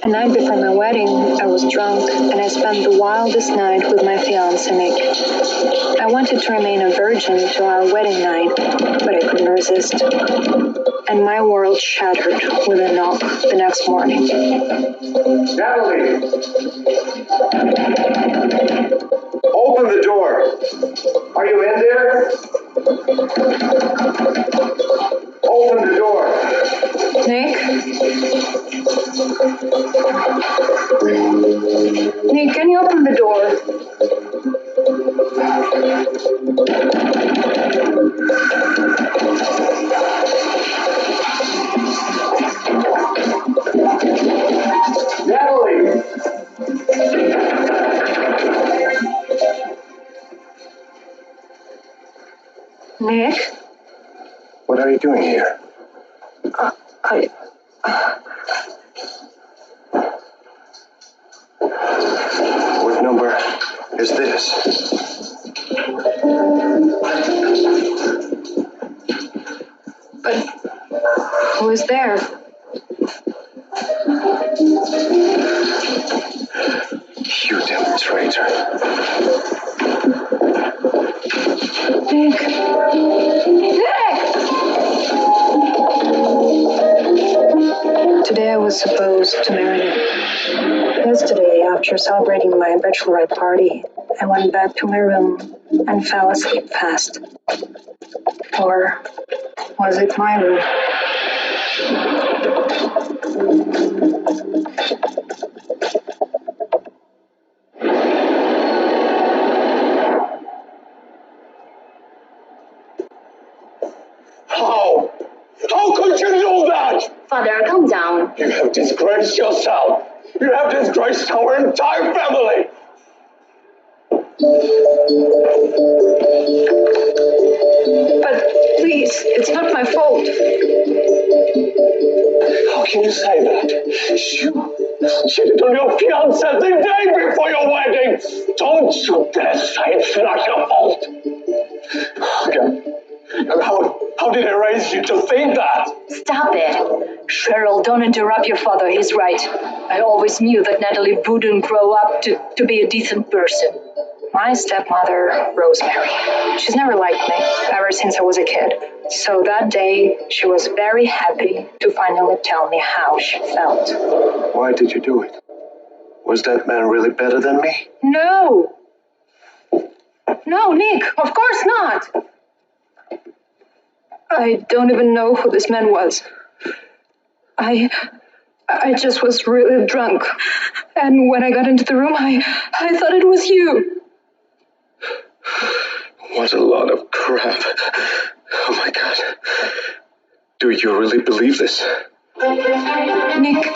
The night before my wedding, I was drunk and I spent the wildest night with my fiancé Nick. I wanted to remain a virgin till our wedding night, but I couldn't resist. And my world shattered with a knock the next morning. Natalie! Open the door! Are you in there? Open the door! Nick? Nick, can you open the door? Natalie! Nick? What are you doing here? What number is this? But who is there? You damn traitor. Nick! Nick! Today I was supposed to marry Nick. Yesterday, after celebrating my bachelorette party, I went back to my room and fell asleep fast. Or was it my room? How? How could you do that? Father, calm down. You have disgraced yourself. You have disgraced our entire family. But please, it's not my fault. How can you say that? You cheated on your fiancé the day before your wedding. Don't you dare say it's not your fault. Okay. And how did I raise you to think that? Stop it. Cheryl, don't interrupt your father. He's right. I always knew that Natalie wouldn't grow up to be a decent person. My stepmother, Rosemary, she's never liked me ever since I was a kid. So that day, she was very happy to finally tell me how she felt. Why did you do it? Was that man really better than me? No! No, Nick, of course not! I don't even know who this man was. I just was really drunk. And when I got into the room, I thought it was you. What a lot of crap. Oh my God. Do you really believe this? Nick,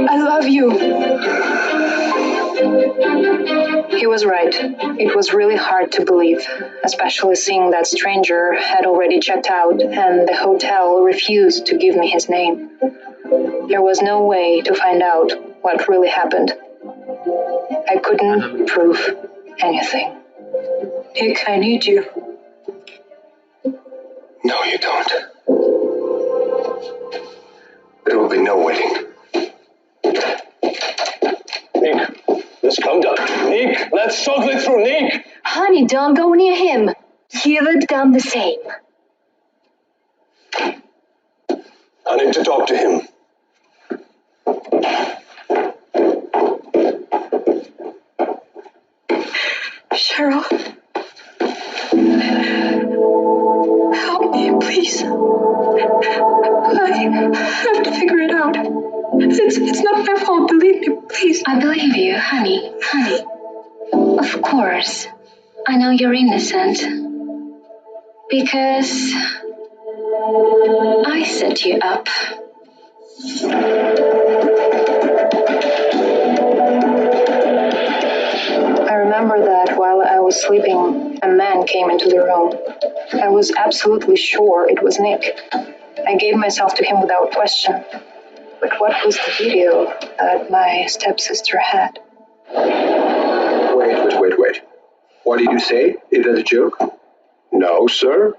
I love you. He was right. It was really hard to believe, especially seeing that stranger had already checked out and the hotel refused to give me his name. There was no way to find out what really happened. I couldn't prove anything. Nick, I need you. No, you don't. There will be no wedding. Nick, let's calm down. Nick, let's talk this through, Nick. Honey, don't go near him. He would done the same. I need to talk to him. Cheryl. Help me, please. I have to figure it out. It's not my fault, believe me, please. I believe you, honey. Of course. I know you're innocent. Because I set you up. I remember that while I was sleeping, a man came into the room. I was absolutely sure it was Nick. I gave myself to him without question. But what was the video that my stepsister had? Wait. What did you say? Is that a joke? No, sir.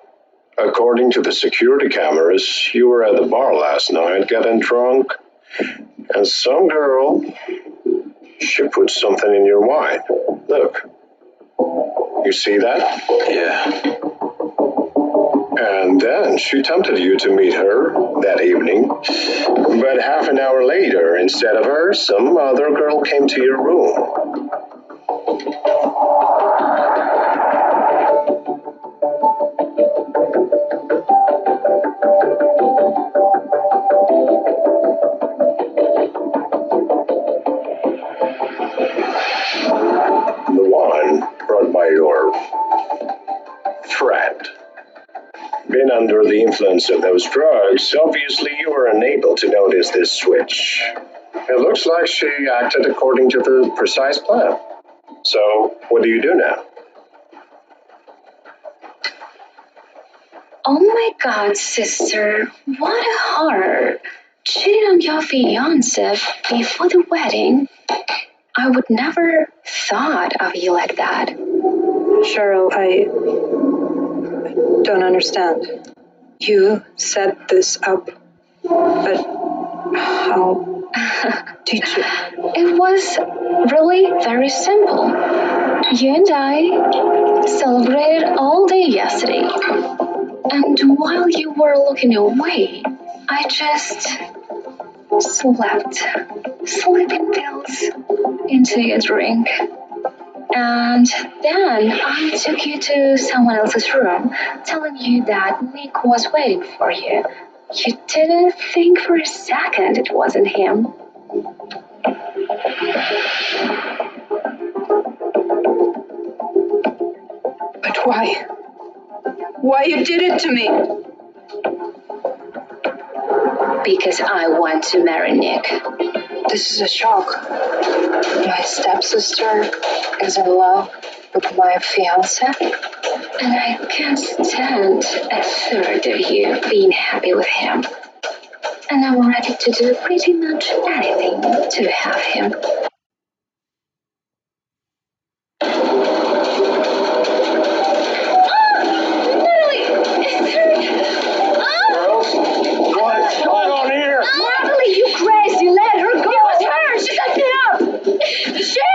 According to the security cameras, you were at the bar last night getting drunk, and some girl, she put something in your wine. Look, you see that? Yeah. And then she tempted you to meet her that evening, but half an hour later, instead of her, some other girl came to your room. The one brought by your friend. Been under the influence of those drugs, obviously you were unable to notice this switch. It looks like she acted according to the precise plan. So, what do you do now? Oh my god, sister, what a horror. Cheating on your fiance before the wedding. I would never thought of you like that. Cheryl, I don't understand. You set this up, but how did you? It was really very simple. You and I celebrated all day yesterday. And while you were looking away, I just slept sleeping pills into your drink. And then I took you to someone else's room, telling you that Nick was waiting for you. You didn't think for a second it wasn't him. But why? Why you did it to me? Because I want to marry Nick. This is a shock. My stepsister is in love with my fiance, and I can't stand a third of you being happy with him. And I'm ready to do pretty much anything to have him. Girls, what's going on here? Natalie, you crazy! Let her go! It was her! She got me up! She!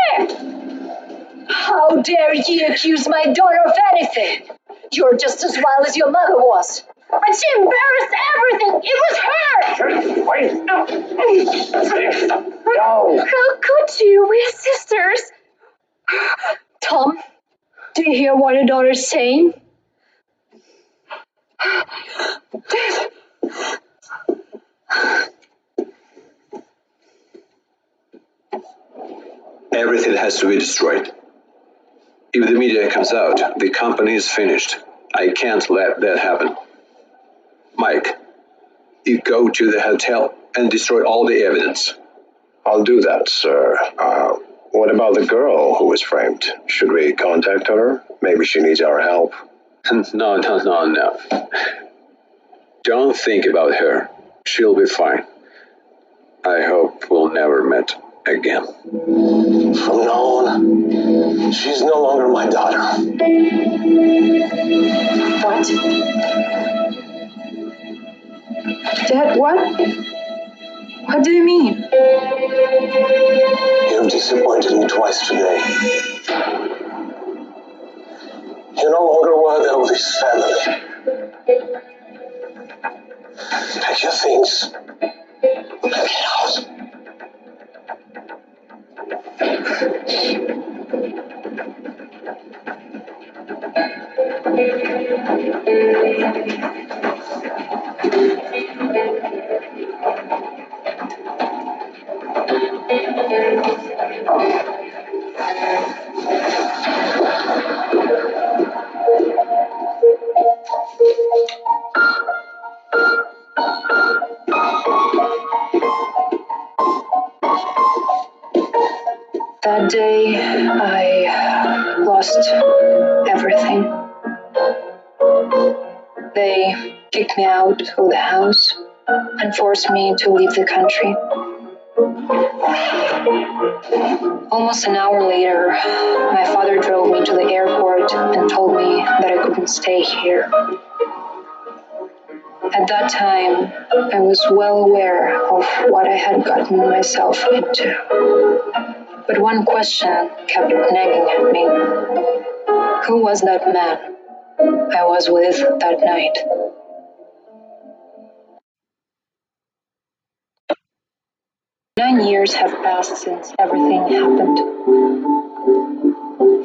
How dare you accuse my daughter of anything? You're just as wild as your mother was. But she embarrassed everything! It was her! Wait, no. How could you? We're sisters! Tom, do you hear what your daughter's saying? Everything has to be destroyed. If the media comes out, the company is finished. I can't let that happen. Mike, you go to the hotel and destroy all the evidence. I'll do that, sir. What about the girl who was framed? Should we contact her? Maybe she needs our help. No. Don't think about her. She'll be fine. I hope we'll never meet again. From now on, she's no longer my daughter. What? Dad, what? What do you mean? You've disappointed me twice today. You're no longer worthy of this family. Pack your things and get out. That day, I lost everything. They kicked me out of the house and forced me to leave the country. Almost an hour later, my father drove me to the airport and told me that I couldn't stay here. At that time, I was well aware of what I had gotten myself into. But one question kept nagging at me. Who was that man I was with that night? Nine years have passed since everything happened.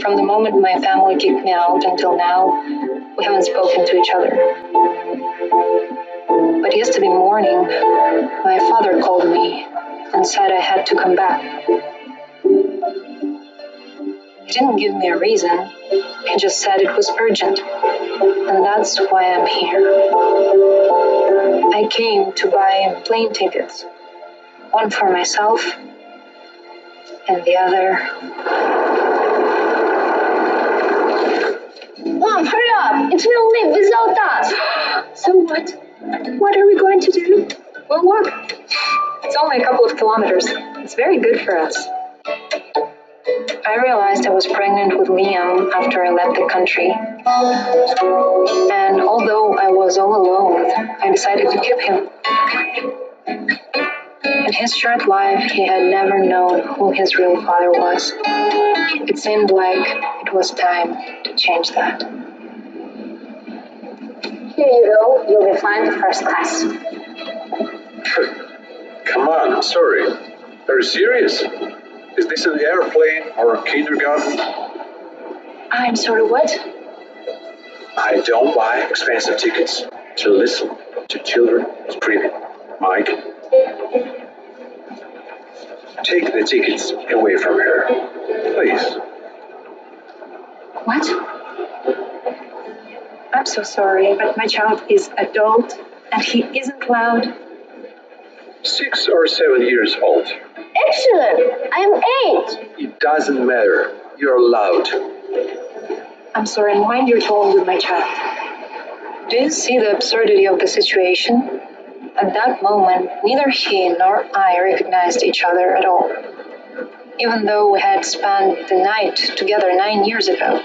From the moment my family kicked me out until now, we haven't spoken to each other. But yesterday morning, my father called me and said I had to come back. He didn't give me a reason, he just said it was urgent, and that's why I'm here. I came to buy plane tickets, one for myself and the other. Mom, hurry up! It will leave without us! So what? What are we going to do? We'll walk. It's only a couple of kilometers. It's very good for us. I realized I was pregnant with Liam after I left the country. And although I was all alone, I decided to keep him. In his short life, he had never known who his real father was. It seemed like it was time to change that. Here you go. You'll be flying to first class. Come on, I'm sorry. Are you serious? Is this an airplane or a kindergarten? I'm sorry, what? I don't buy expensive tickets to listen to children screaming. Mike, take the tickets away from her, please. What? I'm so sorry, but my child is adult and he isn't allowed. 6 or 7 years old. Excellent! I'm 8! It doesn't matter. You're allowed. I'm sorry, mind your tone with my child. Do you see the absurdity of the situation? At that moment, neither he nor I recognized each other at all, even though we had spent the night together 9 years ago.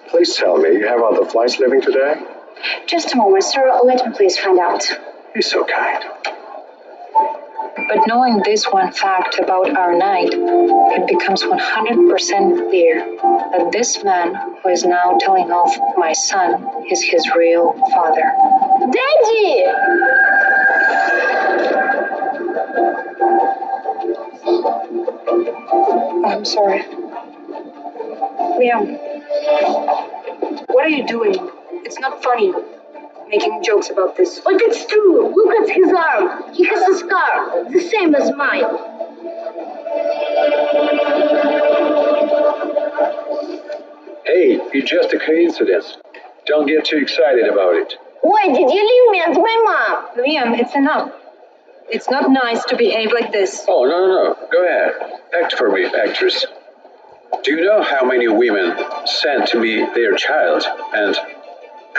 Please tell me, you have other flights leaving today? Just a moment, sir. Let me please find out. You're so kind. But knowing this one fact about our night, it becomes 100% clear that this man who is now telling off my son is his real father. Daddy! I'm sorry. Liam, what are you doing? It's not funny making jokes about this. But it's true. Look at his arm. He has a scar, the same as mine. Hey, it's just a coincidence. Don't get too excited about it. Why did you leave me and my mom? Liam, it's enough. It's not nice to behave like this. Oh, no. Go ahead. Act for me, actress. Do you know how many women send to me their child and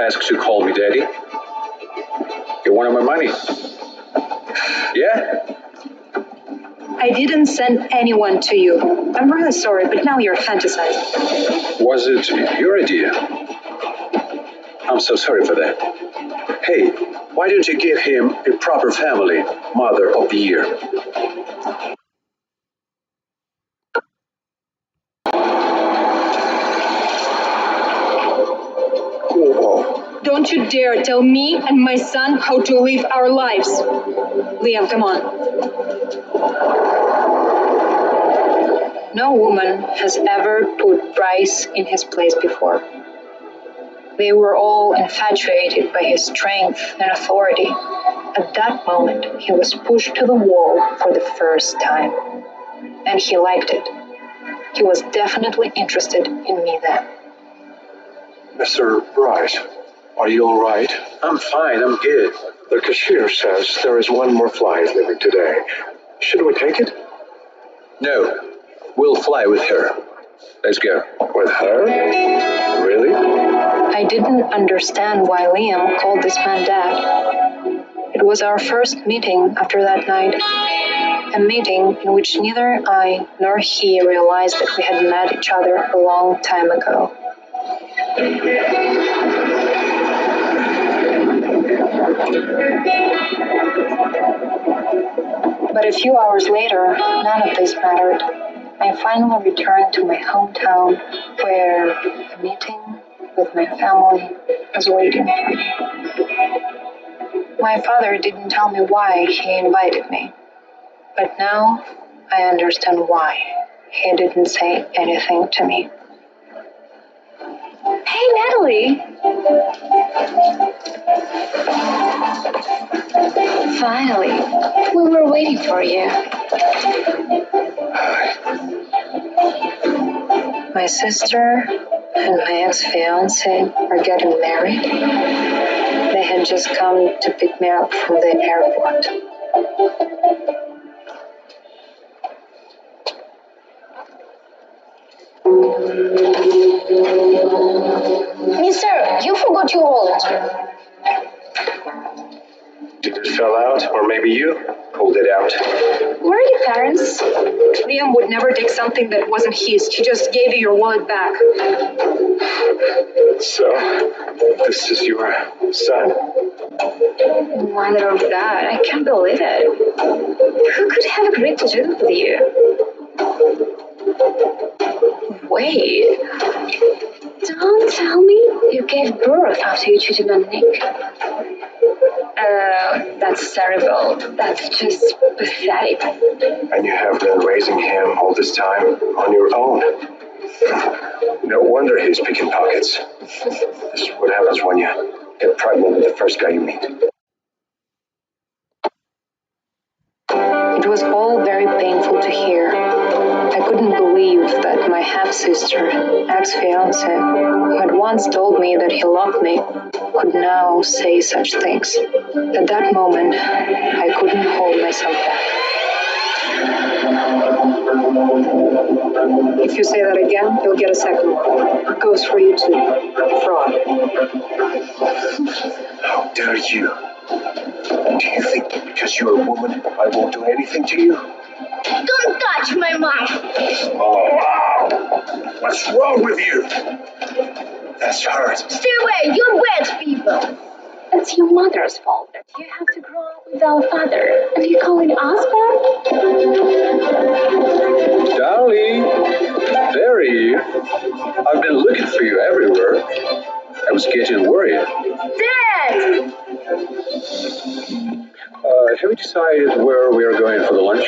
ask to call me daddy? You want my money? Yeah? I didn't send anyone to you. I'm really sorry, but now you're fantasizing. Was it your idea? I'm so sorry for that. Hey, why don't you give him a proper family, Mother of the Year? Whoa. Don't you dare tell me and my son how to live our lives. Liam, come on. No woman has ever put Bryce in his place before. They were all infatuated by his strength and authority. At that moment, he was pushed to the wall for the first time. And he liked it. He was definitely interested in me then. Mr. Bryce, are you all right? I'm fine, I'm good. The cashier says there is one more flight leaving today. Should we take it? No, we'll fly with her. Let's go. With her? Really? I didn't understand why Liam called this man Dad. It was our first meeting after that night. A meeting in which neither I nor he realized that we had met each other a long time ago. But a few hours later, none of this mattered. I finally returned to my hometown where a meeting with my family was waiting for me. My father didn't tell me why he invited me, but now I understand why he didn't say anything to me. Hey, Natalie! Finally, we were waiting for you. My sister and my ex-fiance are getting married. They had just come to pick me up from the airport. Mister, you forgot your wallet. Did it fell out, or maybe you pulled it out? Where are your parents? Liam would never take something that wasn't his. He just gave you your wallet back. So, this is your son? Mother of God, I can't believe it. Who could have agreed to do it with you? Wait. Don't tell me you gave birth after you cheated on Nick. That's terrible. That's just pathetic. And you have been raising him all this time on your own. No wonder he's picking pockets. This is what happens when you get pregnant with the first guy you meet. It was all very painful to hear. I couldn't believe that my half-sister, ex-fiance, who had once told me that he loved me, could now say such things. At that moment, I couldn't hold myself back. If you say that again, you'll get a second one. It goes for you too. Fraud. How dare you? Do you think because you're a woman, I won't do anything to you? Don't touch my mom! Oh, wow! What's wrong with you? That's hurt. Stay away, you're bad people! It's your mother's fault that you have to grow up without a father. And you calling us back? Darling, there you. I've been looking for you everywhere. I was getting worried. Dad! Have you decided where we are going for the lunch?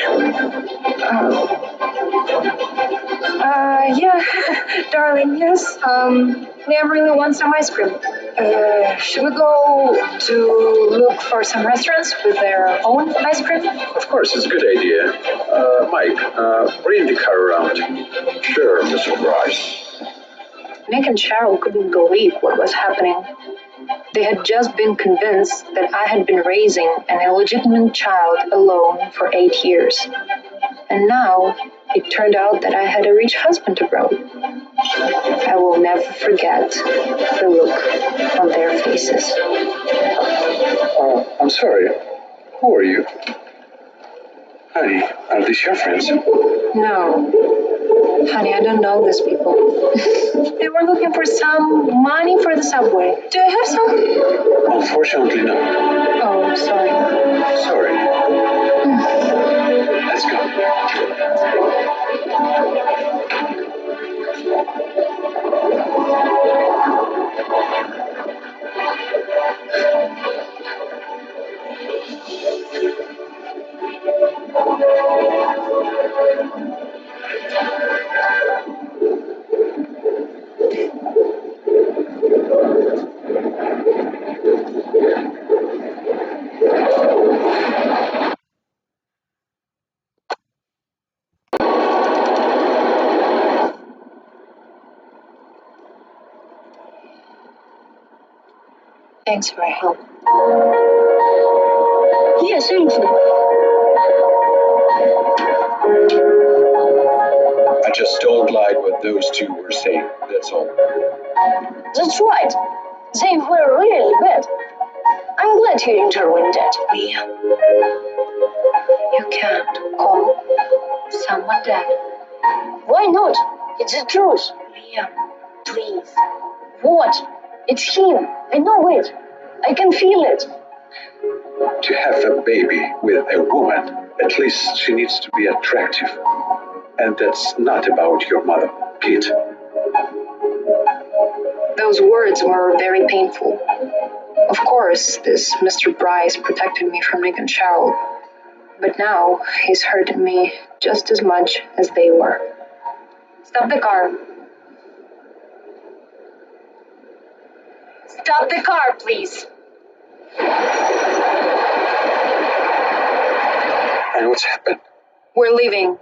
Yeah, darling, yes. Liam really wants some ice cream. Should we go to look for some restaurants with their own ice cream? Of course, it's a good idea. Mike, bring the car around. Sure, Mr. Bryce. Nick and Cheryl couldn't believe what was happening. They had just been convinced that I had been raising an illegitimate child alone for 8 years. And now it turned out that I had a rich husband abroad. I will never forget the look on their faces. I'm sorry. Who are you? Honey, are these your friends? No, honey, I don't know these people. They were looking for some money for the subway. Do I have some? Unfortunately, no. Oh, sorry. Sorry. Let's go. Thanks for your help. Yeah, seriously. I just don't like what those two were saying. That's all. That's right. They were really bad. I'm glad you intervened, Dad. Liam, you can't call someone dead. Why not? It's the truth. Liam, please. What? It's him. I know it. I can feel it. To have a baby with a woman, at least she needs to be attractive. And that's not about your mother, Kate. Those words were very painful. Of course, this Mr. Bryce protected me from Nick and Cheryl, but now he's hurting me just as much as they were. Stop the car. Stop the car, please. And what's happened? We're leaving.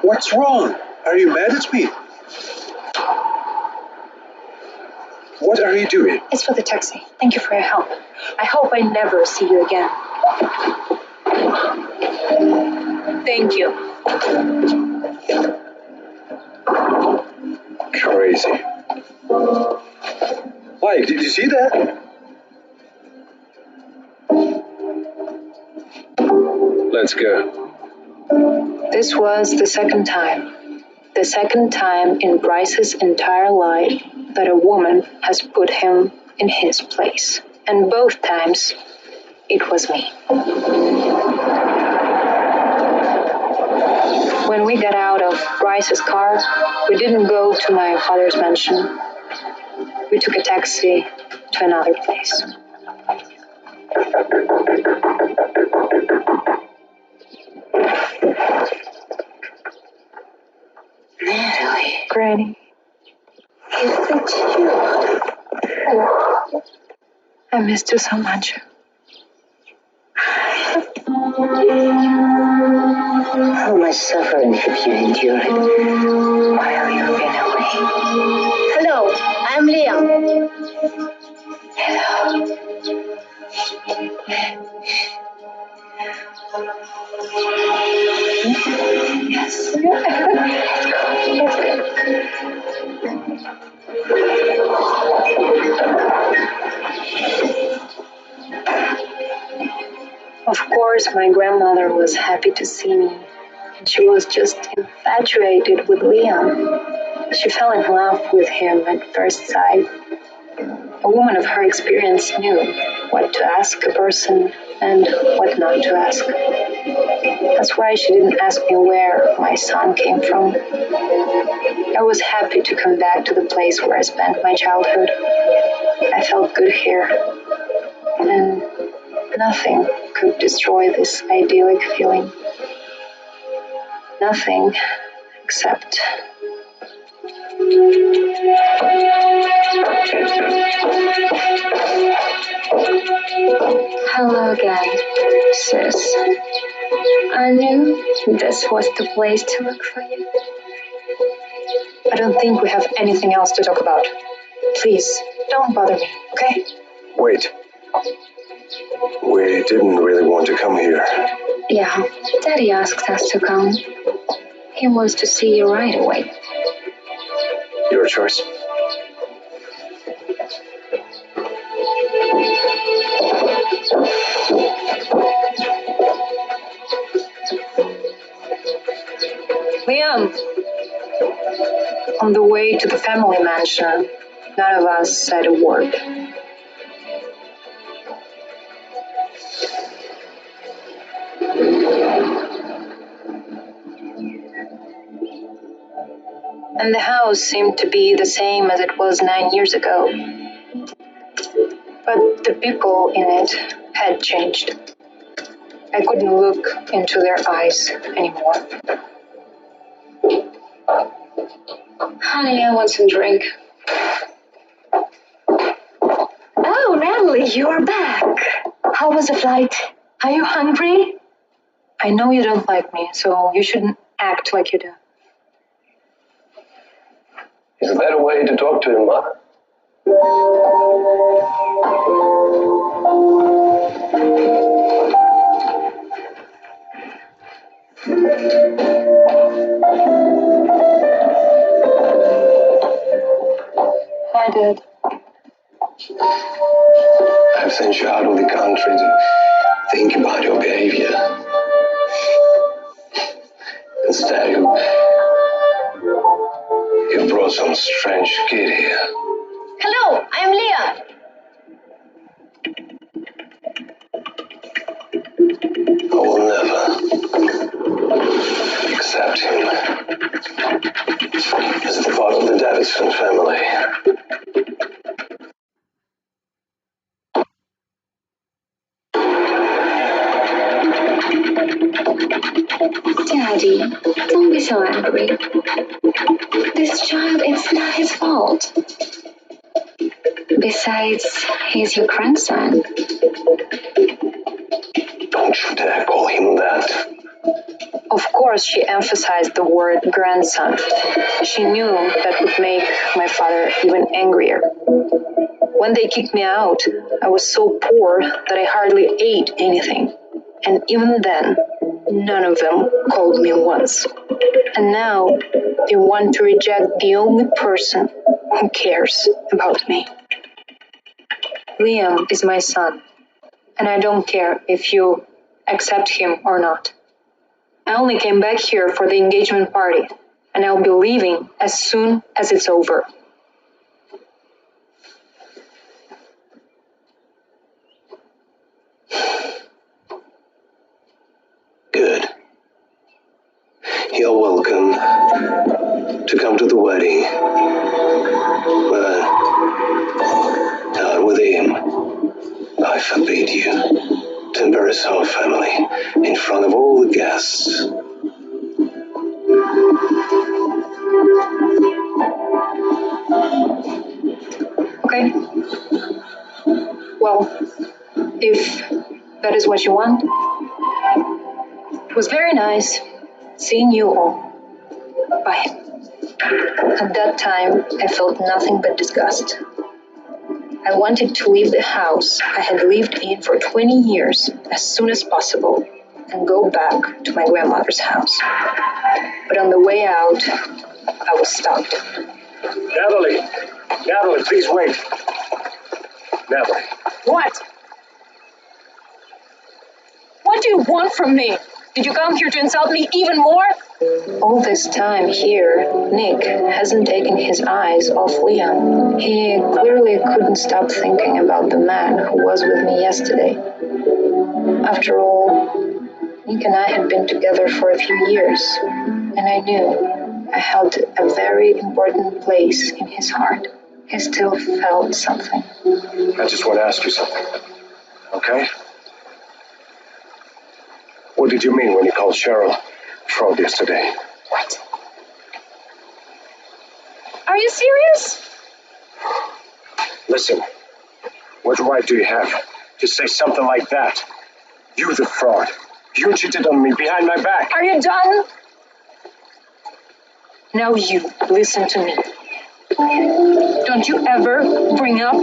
What's wrong? Are you mad at me? What are you doing? It's for the taxi. Thank you for your help. I hope I never see you again. Thank you. Crazy. Mike, did you see that? Let's go. This was the second time. The second time in Bryce's entire life that a woman has put him in his place. And both times, it was me. When we got out of Bryce's car, we didn't go to my father's mansion. We took a taxi to another place. Natalie, Granny, if it's you. I missed you so much. How much suffering have you endured while you've been away? Hello, I'm Liam. Hello. Yes. Let's go. Of course, my grandmother was happy to see me. She was just infatuated with Liam. She fell in love with him at first sight. A woman of her experience knew what to ask a person and what not to ask. That's why she didn't ask me where my son came from. I was happy to come back to the place where I spent my childhood. I felt good here, and nothing could destroy this idyllic feeling. Nothing except Hello again, sis. I knew this was the place to look for you. I don't think we have anything else to talk about. Please, don't bother me, okay? Wait. We didn't really want to come here. Yeah, Daddy asked us to come. He wants to see you right away. Your choice. Liam, on the way to the family mansion, none of us said a word. And the house seemed to be the same as it was 9 years ago. But the people in it had changed. I couldn't look into their eyes anymore. Honey, I want some drink. Oh, Natalie, you're back. How was the flight? Are you hungry? I know you don't like me, so you shouldn't act like you do. Is that a way to talk to him, Ma? I did. I've sent you out of the country to think about your behavior. understand. You brought some strange kid here. Hello, I'm Leah. I will never accept him as a part of the Davidson family. Daddy, don't be so angry. This child, it's not his fault. Besides, he's your grandson. Don't you dare call him that. Of course, she emphasized the word grandson. She knew that would make my father even angrier. When they kicked me out, I was so poor that I hardly ate anything. And even then, none of them called me once. And now, they want to reject the only person who cares about me. Liam is my son, and I don't care if you accept him or not. I only came back here for the engagement party, and I'll be leaving as soon as it's over. Good. You're welcome to come to the wedding. But not with him. I forbid you to embarrass our family in front of all the guests. Okay? Well, if that is what you want, it was very nice seeing you all. Bye. At that time, I felt nothing but disgust. I wanted to leave the house I had lived in for 20 years as soon as possible and go back to my grandmother's house. But on the way out, I was stopped. Natalie, please wait. Natalie. What? What do you want from me? Did you come here to insult me even more? All this time here, Nick hasn't taken his eyes off Liam. He clearly couldn't stop thinking about the man who was with me yesterday. After all, Nick and I had been together for a few years, and I knew I held a very important place in his heart. He still felt something. I just want to ask you something. Okay? What did you mean when you called Cheryl a fraud yesterday? What? Are you serious? Listen, what right do you have to say something like that? You the fraud. You cheated on me behind my back. Are you done? Now you listen to me. Don't you ever bring up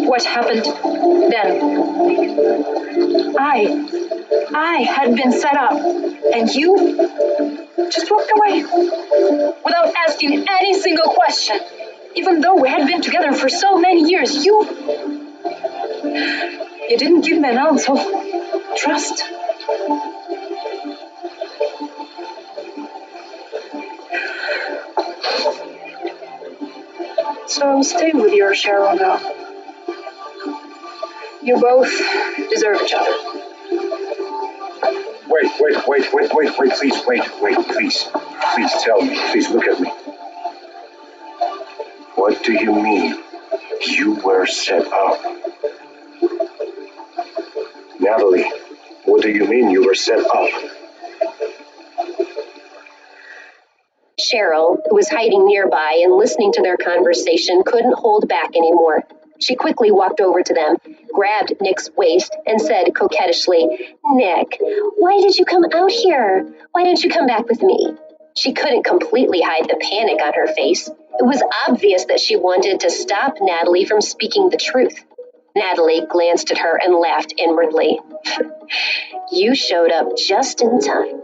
what happened then. I had been set up, and you just walked away without asking any single question. Even though we had been together for so many years, you didn't give me an ounce of trust. So stay with your Cheryl now. You both deserve each other. Wait, please. Please tell me. Please look at me. What do you mean you were set up? Natalie, what do you mean you were set up? Cheryl, who was hiding nearby and listening to their conversation, couldn't hold back anymore. She quickly walked over to them, grabbed Nick's waist, and said coquettishly, "Nick, why did you come out here? Why don't you come back with me?" She couldn't completely hide the panic on her face. It was obvious that she wanted to stop Natalie from speaking the truth. Natalie glanced at her and laughed inwardly. "You showed up just in time."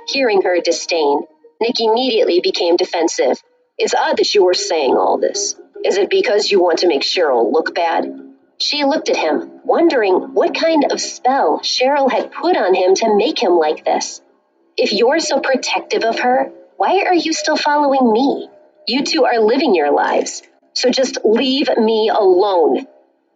Hearing her disdain, Nick immediately became defensive. "It's odd that you were saying all this. Is it because you want to make Cheryl look bad?" She looked at him, wondering what kind of spell Cheryl had put on him to make him like this. If you're so protective of her, why are you still following me? You two are living your lives, so just leave me alone.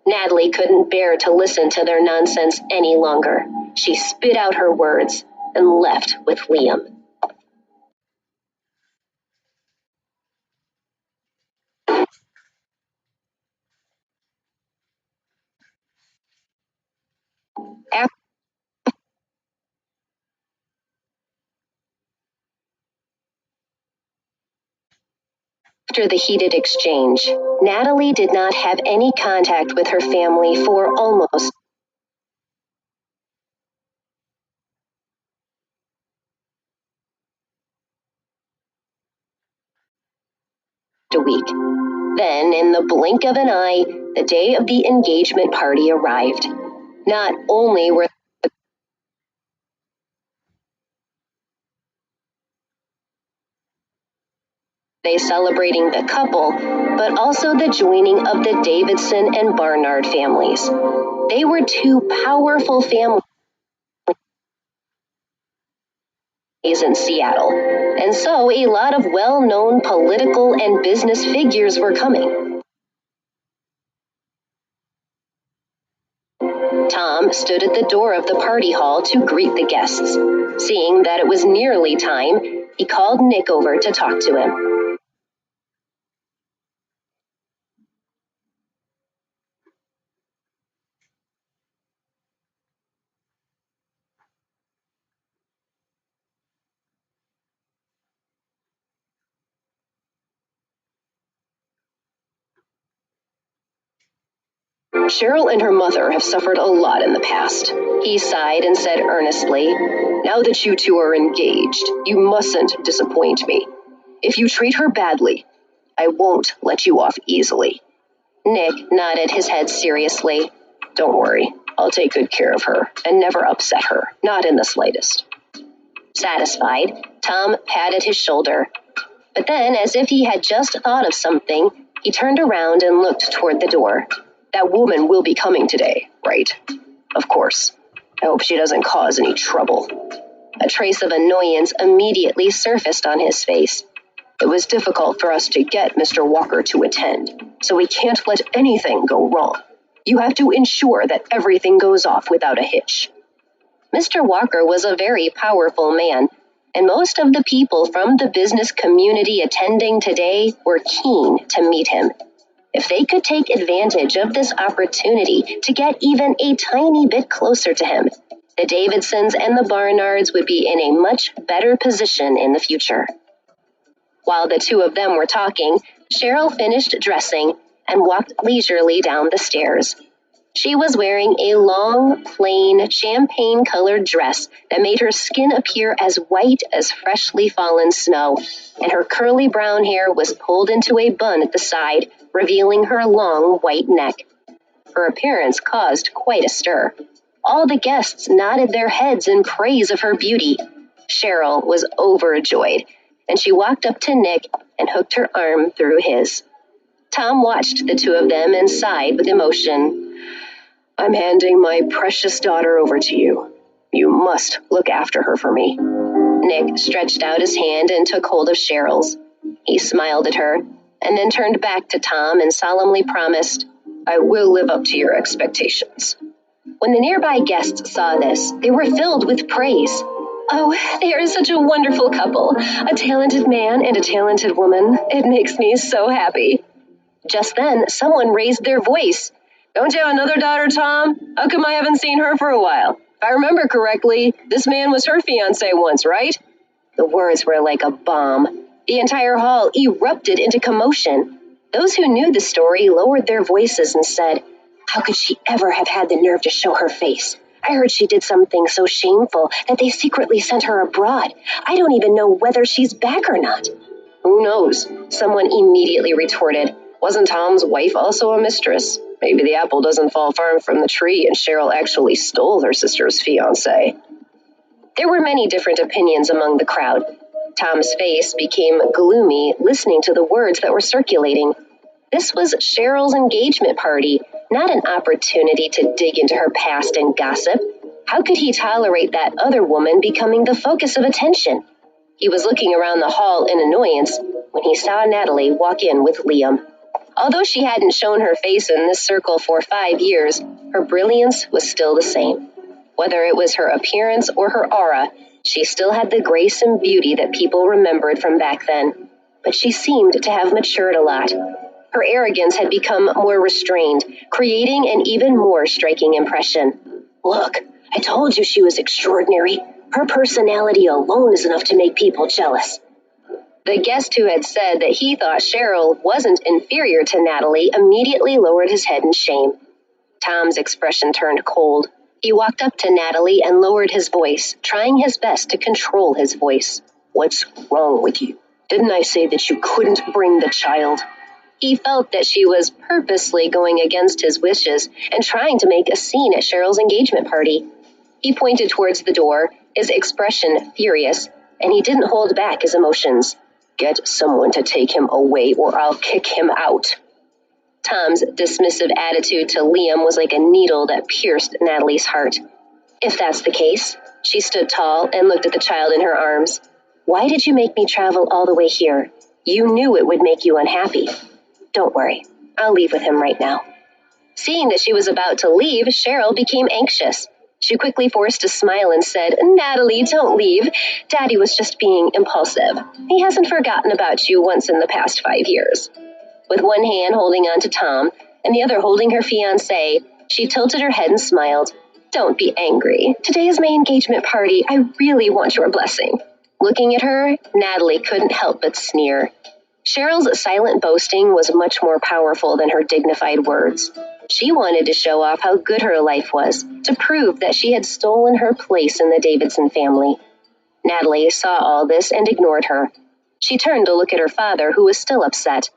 Natalie couldn't bear to listen to their nonsense any longer. She spit out her words and left with Liam. After the heated exchange, Natalie did not have any contact with her family for almost a week. Then, in the blink of an eye, the day of the engagement party arrived. Not only were they celebrating the couple, but also the joining of the Davidson and Barnard families. They were two powerful families in Seattle, and so a lot of well-known political and business figures were coming. Tom stood at the door of the party hall to greet the guests. Seeing that it was nearly time, he called Nick over to talk to him. Cheryl and her mother have suffered a lot in the past. He sighed and said earnestly, "Now that you two are engaged, you mustn't disappoint me. If you treat her badly, I won't let you off easily." Nick nodded his head seriously. "Don't worry, I'll take good care of her and never upset her, not in the slightest." Satisfied, Tom patted his shoulder. But then, as if he had just thought of something, he turned around and looked toward the door. "That woman will be coming today, right?" "Of course. I hope she doesn't cause any trouble." A trace of annoyance immediately surfaced on his face. "It was difficult for us to get Mr. Walker to attend, so we can't let anything go wrong. You have to ensure that everything goes off without a hitch." Mr. Walker was a very powerful man, and most of the people from the business community attending today were keen to meet him. If they could take advantage of this opportunity to get even a tiny bit closer to him, the Davidsons and the Barnards would be in a much better position in the future. While the two of them were talking, Cheryl finished dressing and walked leisurely down the stairs. She was wearing a long, plain, champagne-colored dress that made her skin appear as white as freshly fallen snow, and her curly brown hair was pulled into a bun at the side, revealing her long white neck. Her appearance caused quite a stir. All the guests nodded their heads in praise of her beauty. Cheryl was overjoyed, and she walked up to Nick and hooked her arm through his. Tom watched the two of them and sighed with emotion. "I'm handing my precious daughter over to you. You must look after her for me." Nick stretched out his hand and took hold of Cheryl's. He smiled at her, and then turned back to Tom and solemnly promised, "I will live up to your expectations." When the nearby guests saw this, they were filled with praise. "Oh, they are such a wonderful couple, a talented man and a talented woman. It makes me so happy." Just then, someone raised their voice. "Don't you have another daughter, Tom? How come I haven't seen her for a while? If I remember correctly, this man was her fiancé once, right?" The words were like a bomb. The entire hall erupted into commotion. Those who knew the story lowered their voices and said, "How could she ever have had the nerve to show her face? I heard she did something so shameful that they secretly sent her abroad. I don't even know whether she's back or not." "Who knows?" Someone immediately retorted. "Wasn't Tom's wife also a mistress? Maybe the apple doesn't fall far from the tree and Cheryl actually stole her sister's fiancé." There were many different opinions among the crowd. Tom's face became gloomy listening to the words that were circulating. This was Cheryl's engagement party, not an opportunity to dig into her past and gossip. How could he tolerate that other woman becoming the focus of attention? He was looking around the hall in annoyance when he saw Natalie walk in with Liam. Although she hadn't shown her face in this circle for 5 years, her brilliance was still the same. Whether it was her appearance or her aura, she still had the grace and beauty that people remembered from back then. But she seemed to have matured a lot. Her arrogance had become more restrained, creating an even more striking impression. Look, I told you she was extraordinary. Her personality alone is enough to make people jealous. The guest who had said that he thought Cheryl wasn't inferior to Natalie immediately lowered his head in shame. Tom's expression turned cold. He walked up to Natalie and lowered his voice, trying his best to control his voice. What's wrong with you? Didn't I say that you couldn't bring the child? He felt that she was purposely going against his wishes and trying to make a scene at Cheryl's engagement party. He pointed towards the door, his expression furious, and he didn't hold back his emotions. Get someone to take him away or I'll kick him out. Tom's dismissive attitude to Liam was like a needle that pierced Natalie's heart. If that's the case, she stood tall and looked at the child in her arms. Why did you make me travel all the way here? You knew it would make you unhappy. Don't worry, I'll leave with him right now. Seeing that she was about to leave, Cheryl became anxious. She quickly forced a smile and said, Natalie, don't leave. Daddy was just being impulsive. He hasn't forgotten about you once in the past 5 years. With one hand holding on to Tom and the other holding her fiancé, she tilted her head and smiled. Don't be angry. Today is my engagement party. I really want your blessing. Looking at her, Natalie couldn't help but sneer. Cheryl's silent boasting was much more powerful than her dignified words. She wanted to show off how good her life was, to prove that she had stolen her place in the Davidson family. Natalie saw all this and ignored her. She turned to look at her father, who was still upset.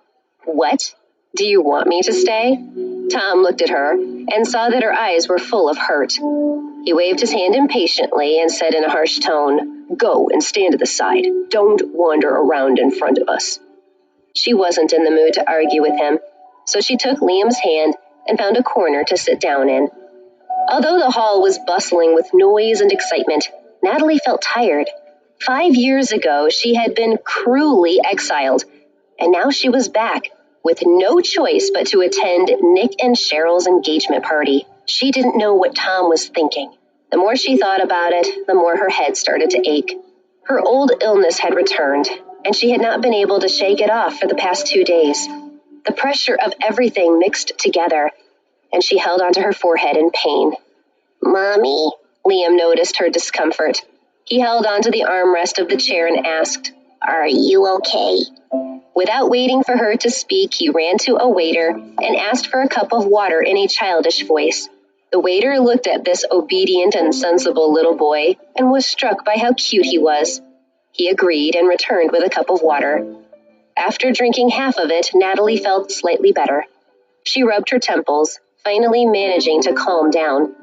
What? Do you want me to stay? Tom looked at her and saw that her eyes were full of hurt. He waved his hand impatiently and said in a harsh tone, Go and stand to the side. Don't wander around in front of us. She wasn't in the mood to argue with him, so she took Liam's hand and found a corner to sit down in. Although the hall was bustling with noise and excitement, Natalie felt tired. 5 years ago, she had been cruelly exiled, and now she was back, with no choice but to attend Nick and Cheryl's engagement party. She didn't know what Tom was thinking. The more she thought about it, the more her head started to ache. Her old illness had returned, and she had not been able to shake it off for the past 2 days. The pressure of everything mixed together, and she held onto her forehead in pain. Mommy? Liam noticed her discomfort. He held onto the armrest of the chair and asked, Are you okay? Without waiting for her to speak, he ran to a waiter and asked for a cup of water in a childish voice. The waiter looked at this obedient and sensible little boy and was struck by how cute he was. He agreed and returned with a cup of water. After drinking half of it, Natalie felt slightly better. She rubbed her temples, finally managing to calm down.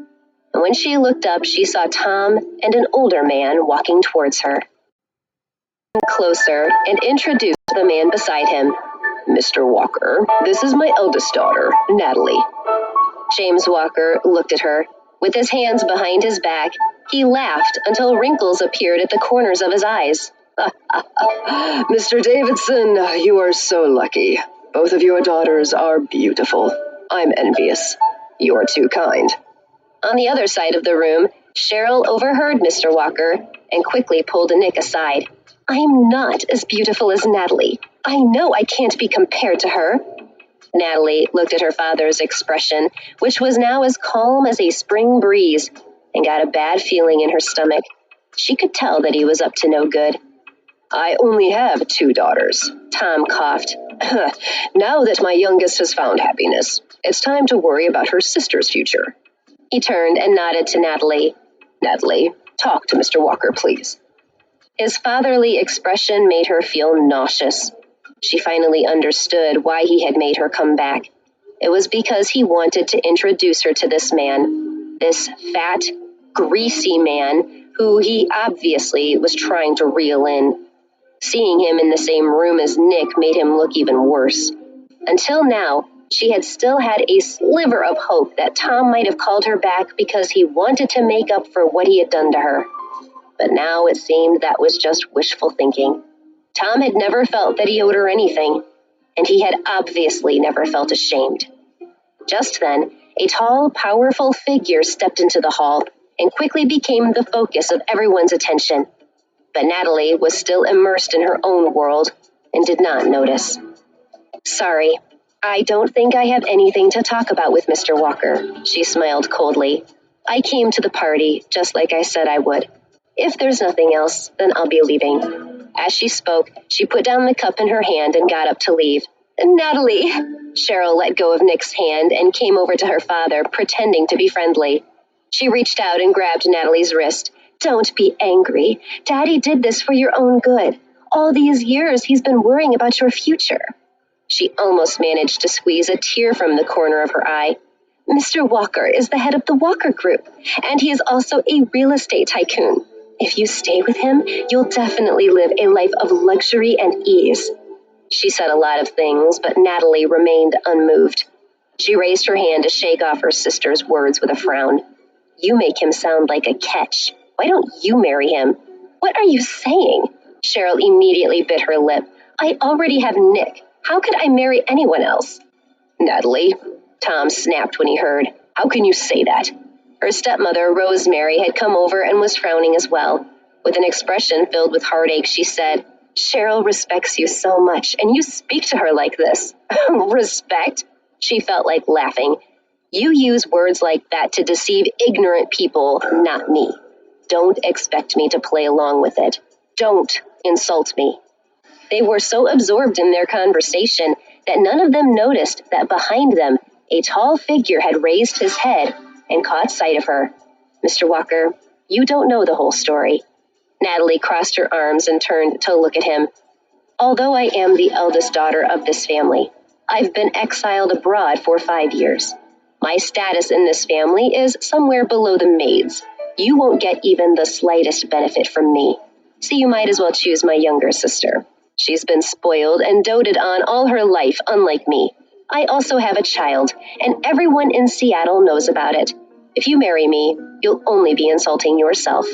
And when she looked up, she saw Tom and an older man walking towards her. Closer and introduced the man beside him. Mr. Walker, this is my eldest daughter, Natalie. James Walker looked at her. With his hands behind his back, he laughed until wrinkles appeared at the corners of his eyes. Mr. Davidson, you are so lucky. Both of your daughters are beautiful. I'm envious. You're too kind. On the other side of the room, Cheryl overheard Mr. Walker and quickly pulled Nick aside. I'm not as beautiful as Natalie. I know I can't be compared to her. Natalie looked at her father's expression, which was now as calm as a spring breeze, and got a bad feeling in her stomach. She could tell that he was up to no good. I only have 2 daughters, Tom coughed. Now that my youngest has found happiness, it's time to worry about her sister's future. He turned and nodded to Natalie. Natalie, talk to Mr. Walker, please. His fatherly expression made her feel nauseous. She finally understood why he had made her come back. It was because he wanted to introduce her to this man, this fat, greasy man who he obviously was trying to reel in. Seeing him in the same room as Nick made him look even worse. Until now, She had still had a sliver of hope that Tom might have called her back because he wanted to make up for what he had done to her. But now it seemed that was just wishful thinking. Tom had never felt that he owed her anything, and he had obviously never felt ashamed. Just then, a tall, powerful figure stepped into the hall and quickly became the focus of everyone's attention. But Natalie was still immersed in her own world and did not notice. "Sorry, I don't think I have anything to talk about with Mr. Walker," she smiled coldly. "I came to the party just like I said I would. If there's nothing else, then I'll be leaving." As she spoke, she put down the cup in her hand and got up to leave. "Natalie!" Cheryl let go of Nick's hand and came over to her father, pretending to be friendly. She reached out and grabbed Natalie's wrist. "Don't be angry. Daddy did this for your own good. All these years he's been worrying about your future." She almost managed to squeeze a tear from the corner of her eye. "Mr. Walker is the head of the Walker Group, and he is also a real estate tycoon. If you stay with him, you'll definitely live a life of luxury and ease." She said a lot of things, but Natalie remained unmoved. She raised her hand to shake off her sister's words with a frown. "You make him sound like a catch. Why don't you marry him?" "What are you saying?" Cheryl immediately bit her lip. "I already have Nick. How could I marry anyone else?" "Natalie," Tom snapped when he heard. "How can you say that?" Her stepmother, Rosemary, had come over and was frowning as well. With an expression filled with heartache, she said, "Cheryl respects you so much, and you speak to her like this." "Respect?" She felt like laughing. "You use words like that to deceive ignorant people, not me. Don't expect me to play along with it. Don't insult me." They were so absorbed in their conversation that none of them noticed that behind them, a tall figure had raised his head and caught sight of her. "Mr. Walker, you don't know the whole story." Natalie crossed her arms and turned to look at him. "Although I am the eldest daughter of this family, I've been exiled abroad for 5 years. My status in this family is somewhere below the maids. You won't get even the slightest benefit from me, so you might as well choose my younger sister. She's been spoiled and doted on all her life, unlike me. I also have a child, and everyone in Seattle knows about it. If you marry me, you'll only be insulting yourself."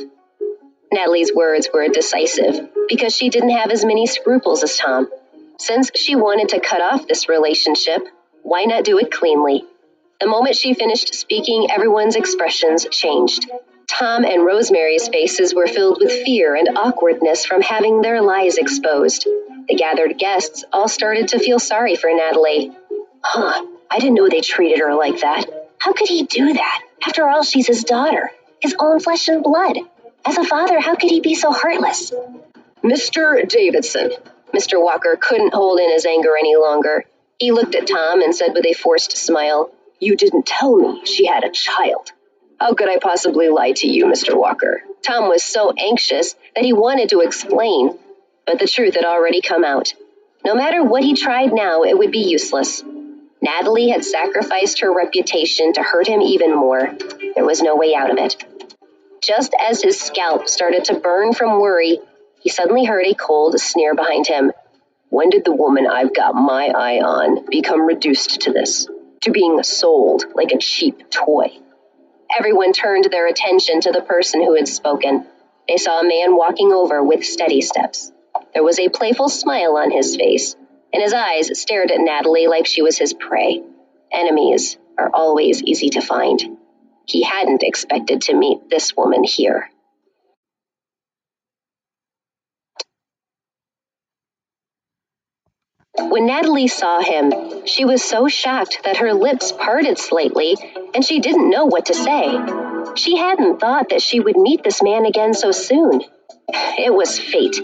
Natalie's words were decisive because she didn't have as many scruples as Tom. Since she wanted to cut off this relationship, why not do it cleanly? The moment she finished speaking, everyone's expressions changed. Tom and Rosemary's faces were filled with fear and awkwardness from having their lies exposed. The gathered guests all started to feel sorry for Natalie. I didn't know they treated her like that. How could he do that? After all, she's his daughter, his own flesh and blood. As a father, how could he be so heartless?" "Mr. Davidson." Mr. Walker couldn't hold in his anger any longer. He looked at Tom and said with a forced smile, "You didn't tell me she had a child." "How could I possibly lie to you, Mr. Walker?" Tom was so anxious that he wanted to explain, but the truth had already come out. No matter what he tried now, it would be useless. Natalie had sacrificed her reputation to hurt him even more. There was no way out of it. Just as his scalp started to burn from worry, he suddenly heard a cold sneer behind him. "When did the woman I've got my eye on become reduced to this? To being sold like a cheap toy?" Everyone turned their attention to the person who had spoken. They saw a man walking over with steady steps. There was a playful smile on his face, and his eyes stared at Natalie like she was his prey. Enemies are always easy to find. He hadn't expected to meet this woman here. When Natalie saw him, she was so shocked that her lips parted slightly, and she didn't know what to say. She hadn't thought that she would meet this man again so soon. It was fate.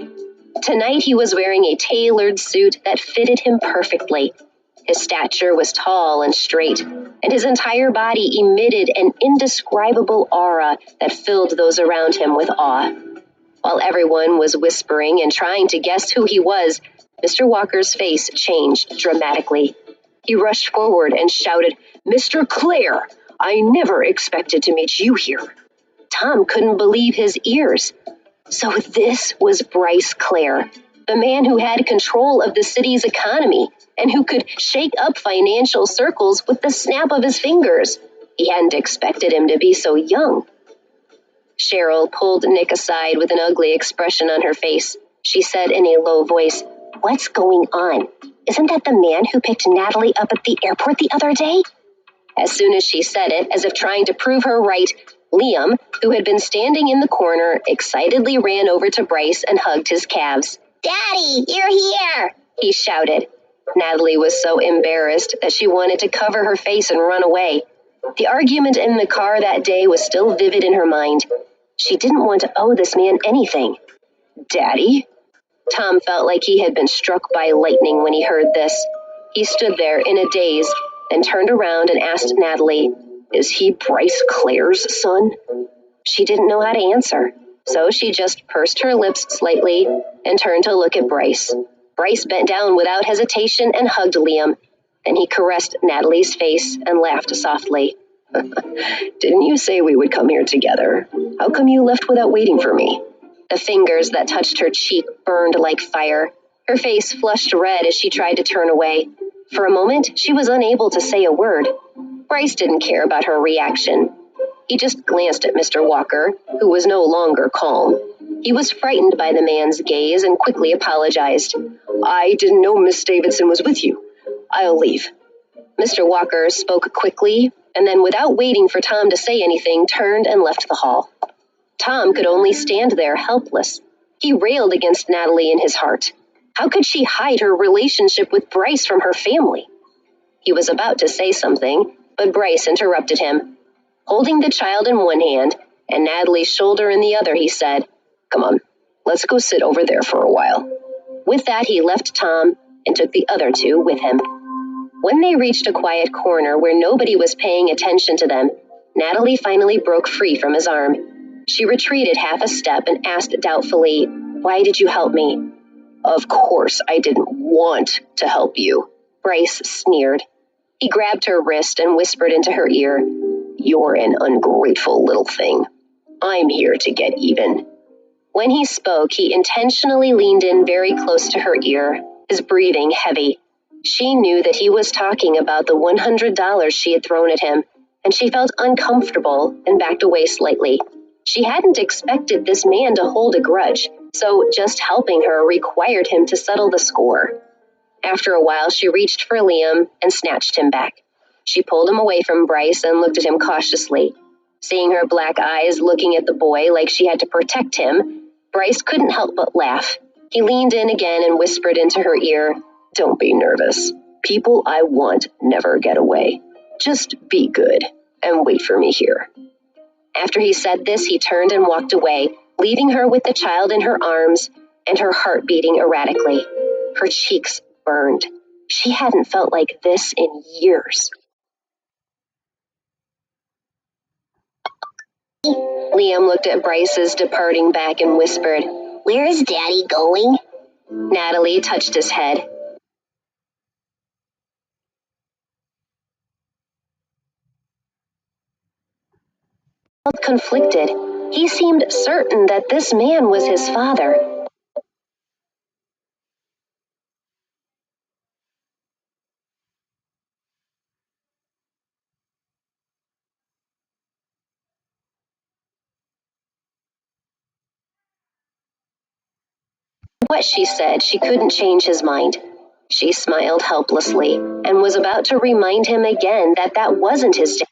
Tonight he was wearing a tailored suit that fitted him perfectly. His stature was tall and straight, and his entire body emitted an indescribable aura that filled those around him with awe. While everyone was whispering and trying to guess who he was, Mr. Walker's face changed dramatically. He rushed forward and shouted, "Mr. Clare, I never expected to meet you here." Tom couldn't believe his ears. So this was Bryce Clare. The man who had control of the city's economy and who could shake up financial circles with the snap of his fingers. He hadn't expected him to be so young. Cheryl pulled Nick aside with an ugly expression on her face. She said in a low voice, "What's going on? Isn't that the man who picked Natalie up at the airport the other day?" As soon as she said it, as if trying to prove her right, Liam, who had been standing in the corner, excitedly ran over to Bryce and hugged his calves. "Daddy, you're here!" he shouted. Natalie was so embarrassed that she wanted to cover her face and run away. The argument in the car that day was still vivid in her mind. She didn't want to owe this man anything. "Daddy?" Tom felt like he had been struck by lightning when he heard this. He stood there in a daze, then turned around and asked Natalie, "Is he Bryce Clare's son?" She didn't know how to answer, so she just pursed her lips slightly and turned to look at Bryce. Bryce bent down without hesitation and hugged Liam. Then he caressed Natalie's face and laughed softly. "Didn't you say we would come here together? How come you left without waiting for me?" The fingers that touched her cheek burned like fire. Her face flushed red as she tried to turn away. For a moment, she was unable to say a word. Bryce didn't care about her reaction. He just glanced at Mr. Walker, who was no longer calm. He was frightened by the man's gaze and quickly apologized. "I didn't know Miss Davidson was with you. I'll leave." Mr. Walker spoke quickly, and then without waiting for Tom to say anything, turned and left the hall. Tom could only stand there helpless. He railed against Natalie in his heart. How could she hide her relationship with Bryce from her family? He was about to say something, but Bryce interrupted him. Holding the child in one hand and Natalie's shoulder in the other, he said, "Come on, let's go sit over there for a while." With that, he left Tom and took the other two with him. When they reached a quiet corner where nobody was paying attention to them, Natalie finally broke free from his arm. She retreated half a step and asked doubtfully, "Why did you help me?" "Of course I didn't want to help you," Bryce sneered. He grabbed her wrist and whispered into her ear, "You're an ungrateful little thing. I'm here to get even." When he spoke, he intentionally leaned in very close to her ear, his breathing heavy. She knew that he was talking about the $100 she had thrown at him, and she felt uncomfortable and backed away slightly. She hadn't expected this man to hold a grudge, so just helping her required him to settle the score. After a while, she reached for Liam and snatched him back. She pulled him away from Bryce and looked at him cautiously. Seeing her black eyes looking at the boy like she had to protect him, Bryce couldn't help but laugh. He leaned in again and whispered into her ear, "Don't be nervous. People I want never get away. Just be good and wait for me here." After he said this, he turned and walked away, leaving her with the child in her arms and her heart beating erratically. Her cheeks burned. She hadn't felt like this in years. Liam looked at Bryce's departing back and whispered, "Where is Daddy going?" Natalie touched his head. He felt conflicted. He seemed certain that this man was his father. What she said, she couldn't change his mind. She smiled helplessly and was about to remind him again that that wasn't his dad.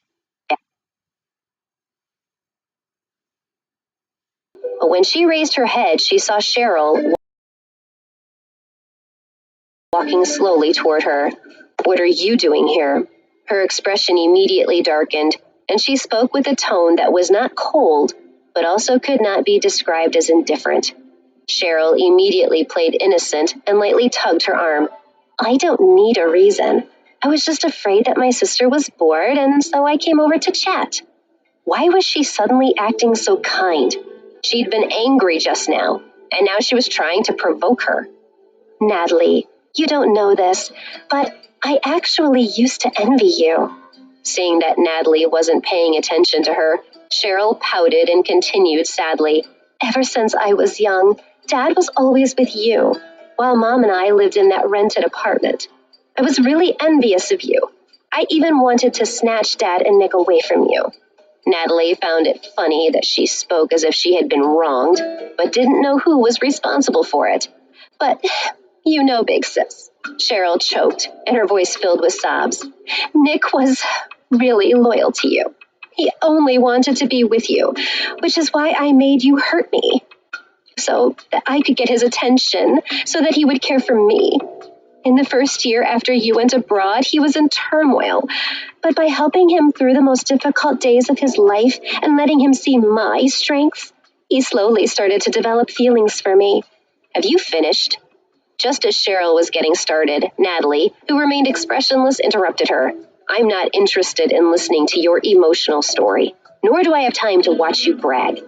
But when she raised her head, she saw Cheryl walking slowly toward her. "What are you doing here?" Her expression immediately darkened, and she spoke with a tone that was not cold, but also could not be described as indifferent. Cheryl immediately played innocent and lightly tugged her arm. "I don't need a reason. I was just afraid that my sister was bored, and so I came over to chat." Why was she suddenly acting so kind? She'd been angry just now, and now she was trying to provoke her. "Natalie, you don't know this, but I actually used to envy you." Seeing that Natalie wasn't paying attention to her, Cheryl pouted and continued sadly, "Ever since I was young, Dad was always with you. while Mom and I lived in that rented apartment. I was really envious of you. I even wanted to snatch Dad and Nick away from you." Natalie found it funny that she spoke as if she had been wronged, but didn't know who was responsible for it. "But you know, big sis," Cheryl choked, and her voice filled with sobs. "Nick was really loyal to you. He only wanted to be with you, which is why I made you hurt me, so that I could get his attention, so that he would care for me. In the first year after you went abroad, he was in turmoil, but by helping him through the most difficult days of his life and letting him see my strengths, he slowly started to develop feelings for me. Have you finished?" Just as Cheryl was getting started, Natalie, who remained expressionless, interrupted her. "I'm not interested in listening to your emotional story, nor do I have time to watch you brag."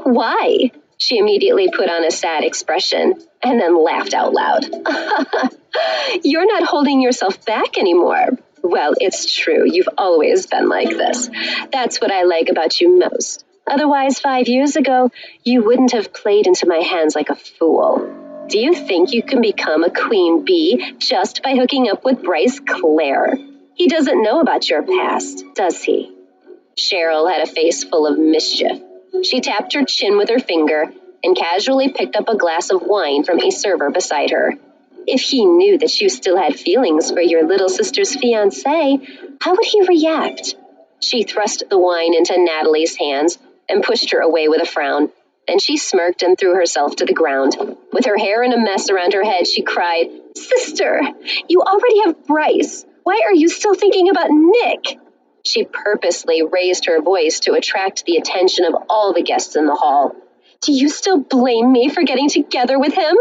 "Why?" She immediately put on a sad expression and then laughed out loud. "You're not holding yourself back anymore." "Well, it's true. You've always been like this. That's what I like about you most. Otherwise, 5 years ago, you wouldn't have played into my hands like a fool. Do you think you can become a queen bee just by hooking up with Bryce Clare? He doesn't know about your past, does he?" Cheryl had a face full of mischief. She tapped her chin with her finger and casually picked up a glass of wine from a server beside her. If he knew that you still had feelings for your little sister's fiancé, how would he react? She thrust the wine into Natalie's hands and pushed her away with a frown. Then she smirked and threw herself to the ground. With her hair in a mess around her head, she cried, "Sister, you already have Bryce. Why are you still thinking about Nick?" She purposely raised her voice to attract the attention of all the guests in the hall. "Do you still blame me for getting together with him?"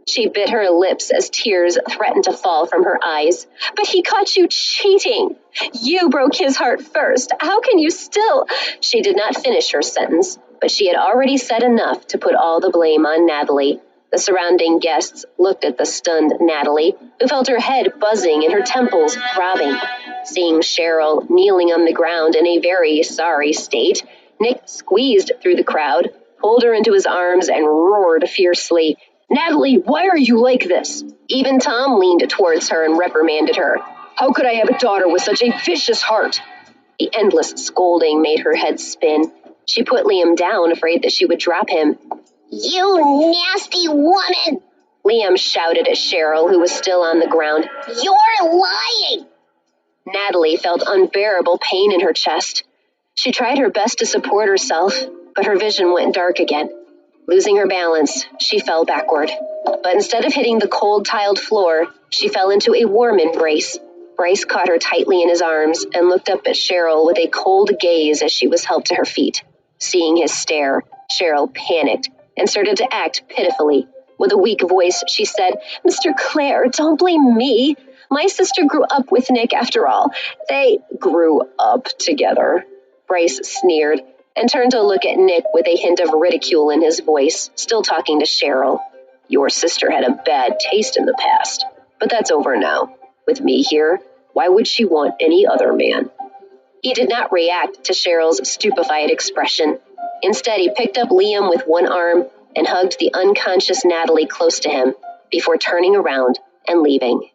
She bit her lips as tears threatened to fall from her eyes. "But he caught you cheating. You broke his heart first. How can you still—" She did not finish her sentence, but she had already said enough to put all the blame on Natalie. The surrounding guests looked at the stunned Natalie, who felt her head buzzing and her temples throbbing. Seeing Cheryl kneeling on the ground in a very sorry state, Nick squeezed through the crowd, pulled her into his arms, and roared fiercely, "Natalie, why are you like this?" Even Tom leaned towards her and reprimanded her. "How could I have a daughter with such a vicious heart?" The endless scolding made her head spin. She put Liam down, afraid that she would drop him. "You nasty woman!" Liam shouted at Cheryl, who was still on the ground. "You're lying!" Natalie felt unbearable pain in her chest. She tried her best to support herself, but her vision went dark again. Losing her balance, she fell backward. But instead of hitting the cold tiled floor, she fell into a warm embrace. Bryce caught her tightly in his arms and looked up at Cheryl with a cold gaze as she was helped to her feet. Seeing his stare, Cheryl panicked and started to act pitifully. With a weak voice, she said, "Mr. Clare, don't blame me. My sister grew up with Nick after all. They grew up together." Bryce sneered and turned to look at Nick with a hint of ridicule in his voice, still talking to Cheryl. "Your sister had a bad taste in the past, but that's over now. With me here, why would she want any other man?" He did not react to Cheryl's stupefied expression. Instead, he picked up Liam with one arm and hugged the unconscious Natalie close to him before turning around and leaving.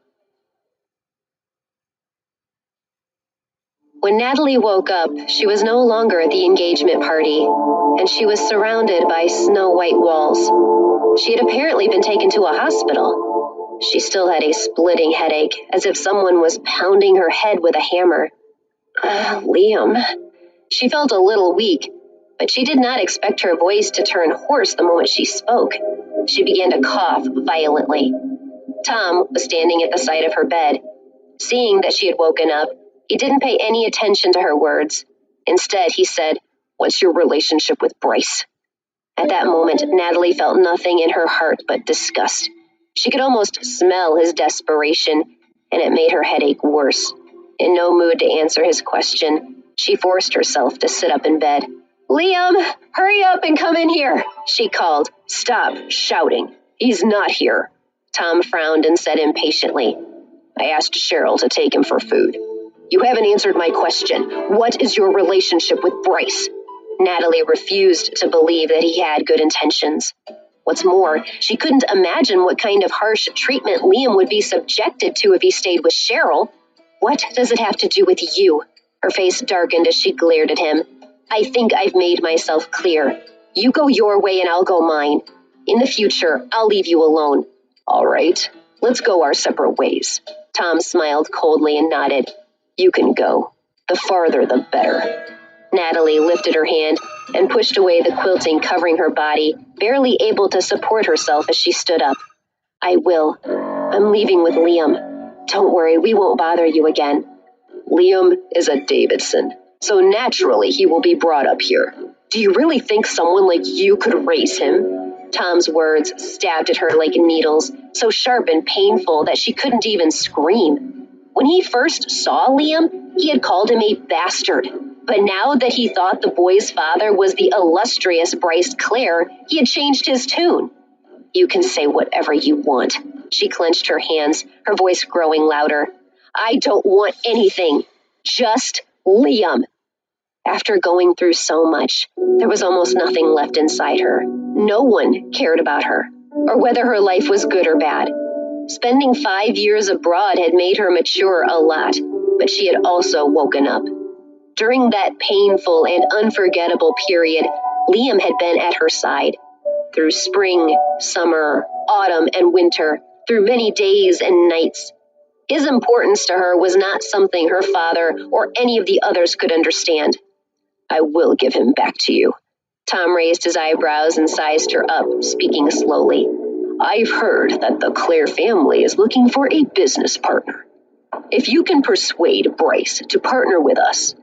When Natalie woke up, she was no longer at the engagement party, and she was surrounded by snow-white walls. She had apparently been taken to a hospital. She still had a splitting headache, as if someone was pounding her head with a hammer. Liam. She felt a little weak, but she did not expect her voice to turn hoarse the moment she spoke. She began to cough violently. Tom was standing at the side of her bed. Seeing that she had woken up, he didn't pay any attention to her words. Instead, he said, "What's your relationship with Bryce?" At that moment, Natalie felt nothing in her heart but disgust. She could almost smell his desperation, and it made her headache worse. In no mood to answer his question, she forced herself to sit up in bed. "Liam, hurry up and come in here," she called. "Stop shouting. He's not here." Tom frowned and said impatiently, "I asked Cheryl to take him for food." "You haven't answered my question. What is your relationship with Bryce?" Natalie refused to believe that he had good intentions. What's more, she couldn't imagine what kind of harsh treatment Liam would be subjected to if he stayed with Cheryl. What does it have to do with you? Her face darkened as she glared at him. I think I've made myself clear. You go your way and I'll go mine. In the future, I'll leave you alone. All right, let's go our separate ways. Tom smiled coldly and nodded. You can go. The farther, the better. Natalie lifted her hand and pushed away the quilting covering her body, barely able to support herself as she stood up. I will. I'm leaving with Liam. Don't worry, we won't bother you again. Liam is a Davidson, so naturally he will be brought up here. Do you really think someone like you could raise him? Tom's words stabbed at her like needles, so sharp and painful that she couldn't even scream. When he first saw Liam, he had called him a bastard. But now that he thought the boy's father was the illustrious Bryce Clare, he had changed his tune. You can say whatever you want. She clenched her hands, her voice growing louder. I don't want anything. Just Liam. After going through so much, there was almost nothing left inside her. No one cared about her, or whether her life was good or bad. Spending 5 years abroad had made her mature a lot, but she had also woken up. During that painful and unforgettable period, Liam had been at her side. Through spring, summer, autumn, and winter, through many days and nights. His importance to her was not something her father or any of the others could understand. I will give him back to you. Tom raised his eyebrows and sized her up, speaking slowly. I've heard that the Clare family is looking for a business partner. If you can persuade Bryce to partner with us,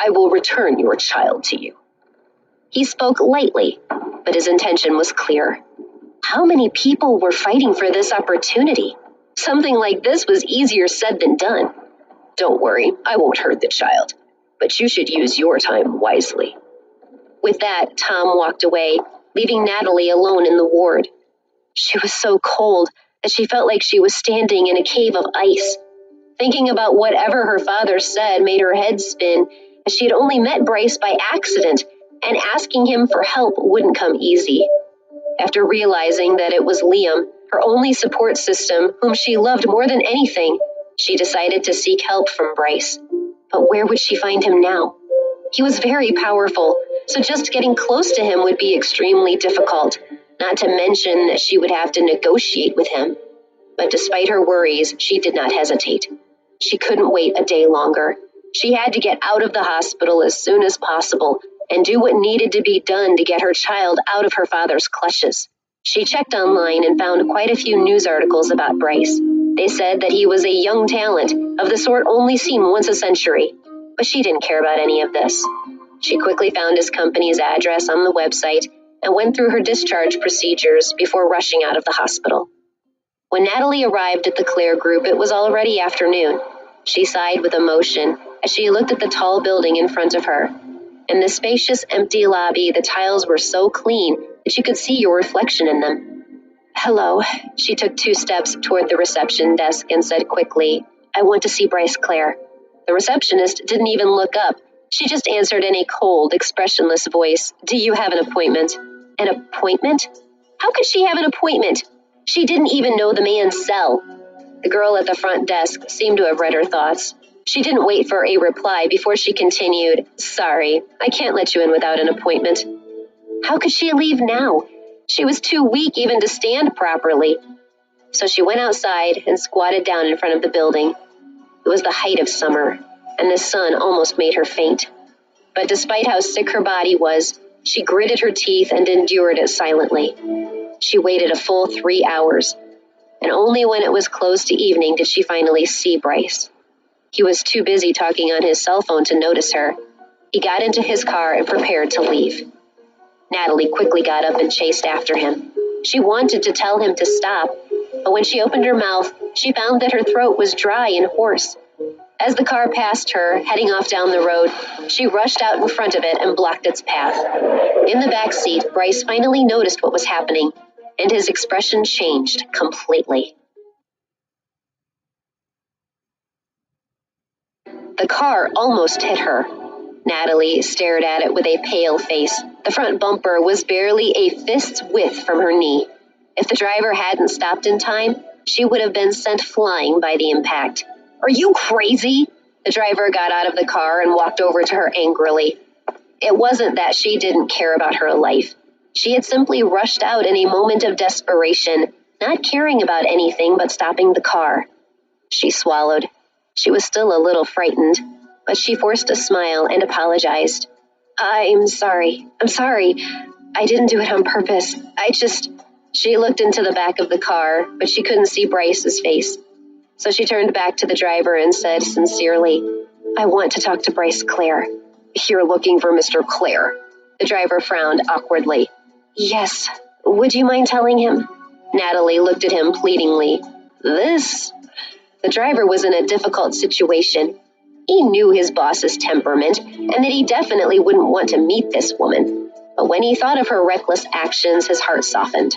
I will return your child to you. He spoke lightly, but his intention was clear. How many people were fighting for this opportunity? Something like this was easier said than done. Don't worry, I won't hurt the child, but you should use your time wisely. With that, Tom walked away, leaving Natalie alone in the ward. She was so cold that she felt like she was standing in a cave of ice. Thinking about whatever her father said made her head spin, as she had only met Bryce by accident, and asking him for help wouldn't come easy. After realizing that it was Liam, her only support system, whom she loved more than anything, she decided to seek help from Bryce. But where would she find him now? He was very powerful, so just getting close to him would be extremely difficult, not to mention that she would have to negotiate with him. But despite her worries, she did not hesitate. She couldn't wait a day longer. She had to get out of the hospital as soon as possible and do what needed to be done to get her child out of her father's clutches. She checked online and found quite a few news articles about Bryce. They said that he was a young talent, of the sort only seen once a century. But she didn't care about any of this. She quickly found his company's address on the website and went through her discharge procedures before rushing out of the hospital. When Natalie arrived at the Clare group, it was already afternoon. She sighed with emotion as she looked at the tall building in front of her. In the spacious, empty lobby, the tiles were so clean that you could see your reflection in them. Hello. She took 2 steps toward the reception desk and said quickly, I want to see Bryce Clare. The receptionist didn't even look up. She just answered in a cold, expressionless voice, Do you have an appointment? An appointment? How could she have an appointment? She didn't even know the man's cell. The girl at the front desk seemed to have read her thoughts. She didn't wait for a reply before she continued, Sorry, I can't let you in without an appointment. How could she leave now? She was too weak even to stand properly. So she went outside and squatted down in front of the building. It was the height of summer, and the sun almost made her faint. But despite how sick her body was, she gritted her teeth and endured it silently. She waited a full 3 hours, and only when it was close to evening did she finally see Bryce. He was too busy talking on his cell phone to notice her. He got into his car and prepared to leave. Natalie quickly got up and chased after him. She wanted to tell him to stop, but when she opened her mouth, she found that her throat was dry and hoarse. As the car passed her, heading off down the road, she rushed out in front of it and blocked its path. In the back seat, Bryce finally noticed what was happening, and his expression changed completely. The car almost hit her. Natalie stared at it with a pale face. The front bumper was barely a fist's width from her knee. If the driver hadn't stopped in time, she would have been sent flying by the impact. Are you crazy? The driver got out of the car and walked over to her angrily. It wasn't that she didn't care about her life. She had simply rushed out in a moment of desperation, not caring about anything but stopping the car. She swallowed. She was still a little frightened, but she forced a smile and apologized. I'm sorry. I didn't do it on purpose. She looked into the back of the car, but she couldn't see Bryce's face. So she turned back to the driver and said sincerely, I want to talk to Bryce Clare. You're looking for Mr. Clare. The driver frowned awkwardly. Yes. Would you mind telling him? Natalie looked at him pleadingly. The driver was in a difficult situation. He knew his boss's temperament and that he definitely wouldn't want to meet this woman. But when he thought of her reckless actions, his heart softened.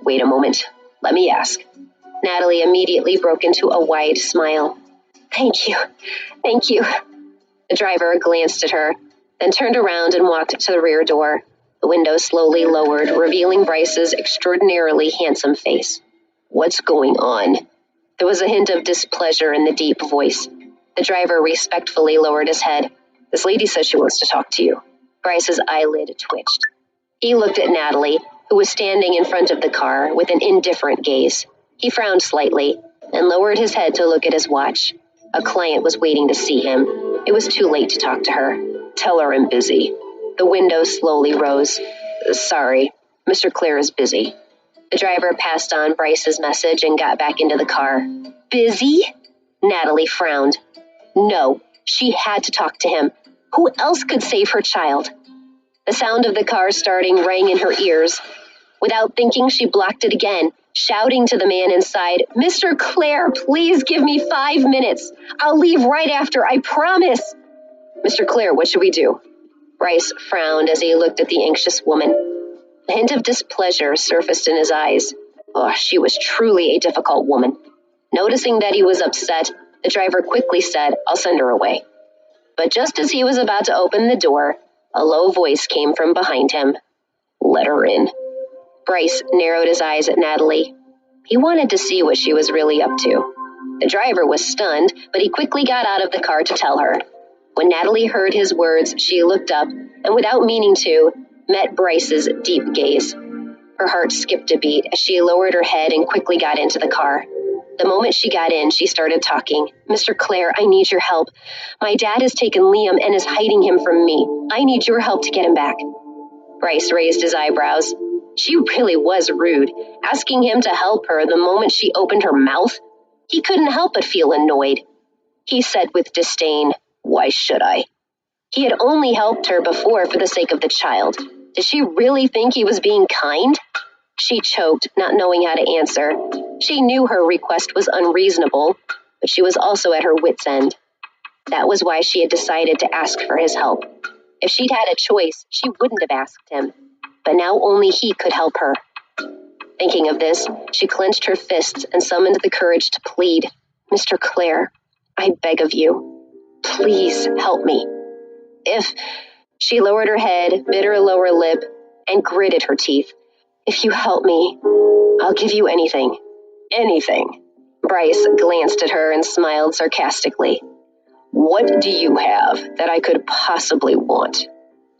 Wait a moment. Let me ask. Natalie immediately broke into a wide smile. Thank you. The driver glanced at her, then turned around and walked to the rear door. The window slowly lowered, revealing Bryce's extraordinarily handsome face. What's going on? There was a hint of displeasure in the deep voice. The driver respectfully lowered his head. This lady says she wants to talk to you. Bryce's eyelid twitched. He looked at Natalie, who was standing in front of the car with an indifferent gaze. He frowned slightly and lowered his head to look at his watch. A client was waiting to see him. It was too late to talk to her. Tell her I'm busy. The window slowly rose. Sorry, Mr. Clare is busy. The driver passed on Bryce's message and got back into the car. Busy? Natalie frowned. No, she had to talk to him. Who else could save her child? The sound of the car starting rang in her ears. Without thinking, she blocked it again, shouting to the man inside, Mr. Clare, please give me 5 minutes. I'll leave right after, I promise. Mr. Clare, what should we do? Bryce frowned as he looked at the anxious woman. A hint of displeasure surfaced in his eyes. Oh, she was truly a difficult woman. Noticing that he was upset, the driver quickly said, I'll send her away. But just as he was about to open the door, a low voice came from behind him. Let her in. Bryce narrowed his eyes at Natalie. He wanted to see what she was really up to. The driver was stunned, but he quickly got out of the car to tell her. When Natalie heard his words, she looked up, and without meaning to, met Bryce's deep gaze. Her heart skipped a beat as she lowered her head and quickly got into the car. The moment she got in, she started talking. Mr. Clare, I need your help. My dad has taken Liam and is hiding him from me. I need your help to get him back. Bryce raised his eyebrows. She really was rude, asking him to help her the moment she opened her mouth. He couldn't help but feel annoyed. He said with disdain, Why should I? He had only helped her before for the sake of the child. Did she really think he was being kind? She choked, not knowing how to answer. She knew her request was unreasonable, but she was also at her wit's end. That was why she had decided to ask for his help. If she'd had a choice, she wouldn't have asked him. But now only he could help her. Thinking of this, she clenched her fists and summoned the courage to plead. Mr. Clare, I beg of you, please help me. She lowered her head, bit her lower lip, and gritted her teeth. If you help me, I'll give you anything. Anything. Bryce glanced at her and smiled sarcastically. What do you have that I could possibly want?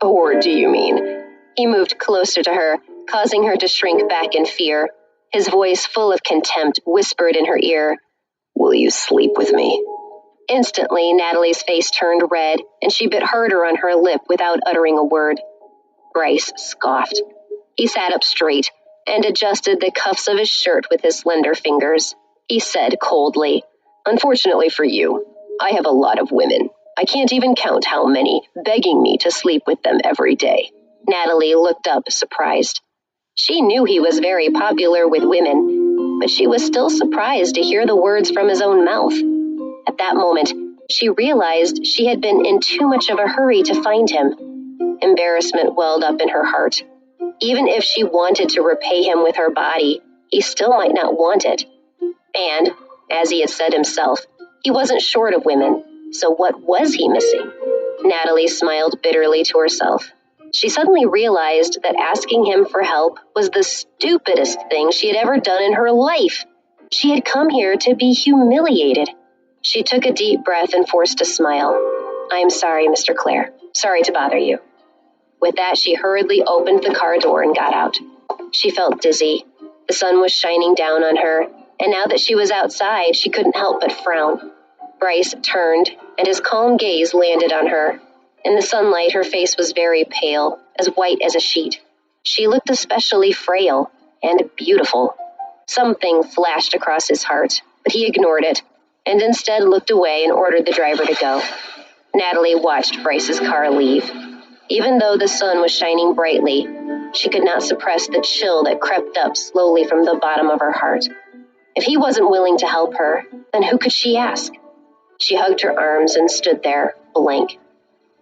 Or do you mean? He moved closer to her, causing her to shrink back in fear. His voice, full of contempt, whispered in her ear, Will you sleep with me? Instantly, Natalie's face turned red, and she bit harder on her lip without uttering a word. Bryce scoffed. He sat up straight and adjusted the cuffs of his shirt with his slender fingers. He said coldly, Unfortunately for you, I have a lot of women. I can't even count how many, begging me to sleep with them every day. Natalie looked up, surprised. She knew he was very popular with women, but she was still surprised to hear the words from his own mouth. At that moment, she realized she had been in too much of a hurry to find him. Embarrassment welled up in her heart. Even if she wanted to repay him with her body, he still might not want it. And, as he had said himself, he wasn't short of women, so what was he missing? Natalie smiled bitterly to herself. She suddenly realized that asking him for help was the stupidest thing she had ever done in her life. She had come here to be humiliated. She took a deep breath and forced a smile. "I'm sorry, Mr. Clare. Sorry to bother you." With that, she hurriedly opened the car door and got out. She felt dizzy. The sun was shining down on her, and now that she was outside, she couldn't help but frown. Bryce turned, and his calm gaze landed on her. In the sunlight, her face was very pale, as white as a sheet. She looked especially frail and beautiful. Something flashed across his heart, but he ignored it, and instead looked away and ordered the driver to go. Natalie watched Bryce's car leave. Even though the sun was shining brightly, she could not suppress the chill that crept up slowly from the bottom of her heart. If he wasn't willing to help her, then who could she ask? She hugged her arms and stood there, blank.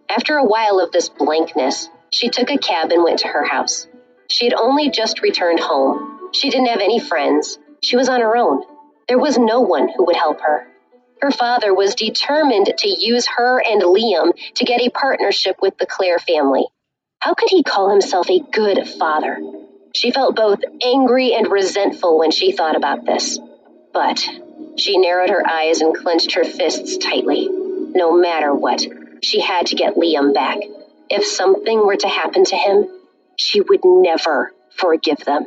After a while of this blankness, she took a cab and went to her house. She had only just returned home. She didn't have any friends. She was on her own. There was no one who would help her. Her father was determined to use her and Liam to get a partnership with the Clare family. How could he call himself a good father? She felt both angry and resentful when she thought about this. But she narrowed her eyes and clenched her fists tightly. No matter what, she had to get Liam back. If something were to happen to him, she would never forgive them.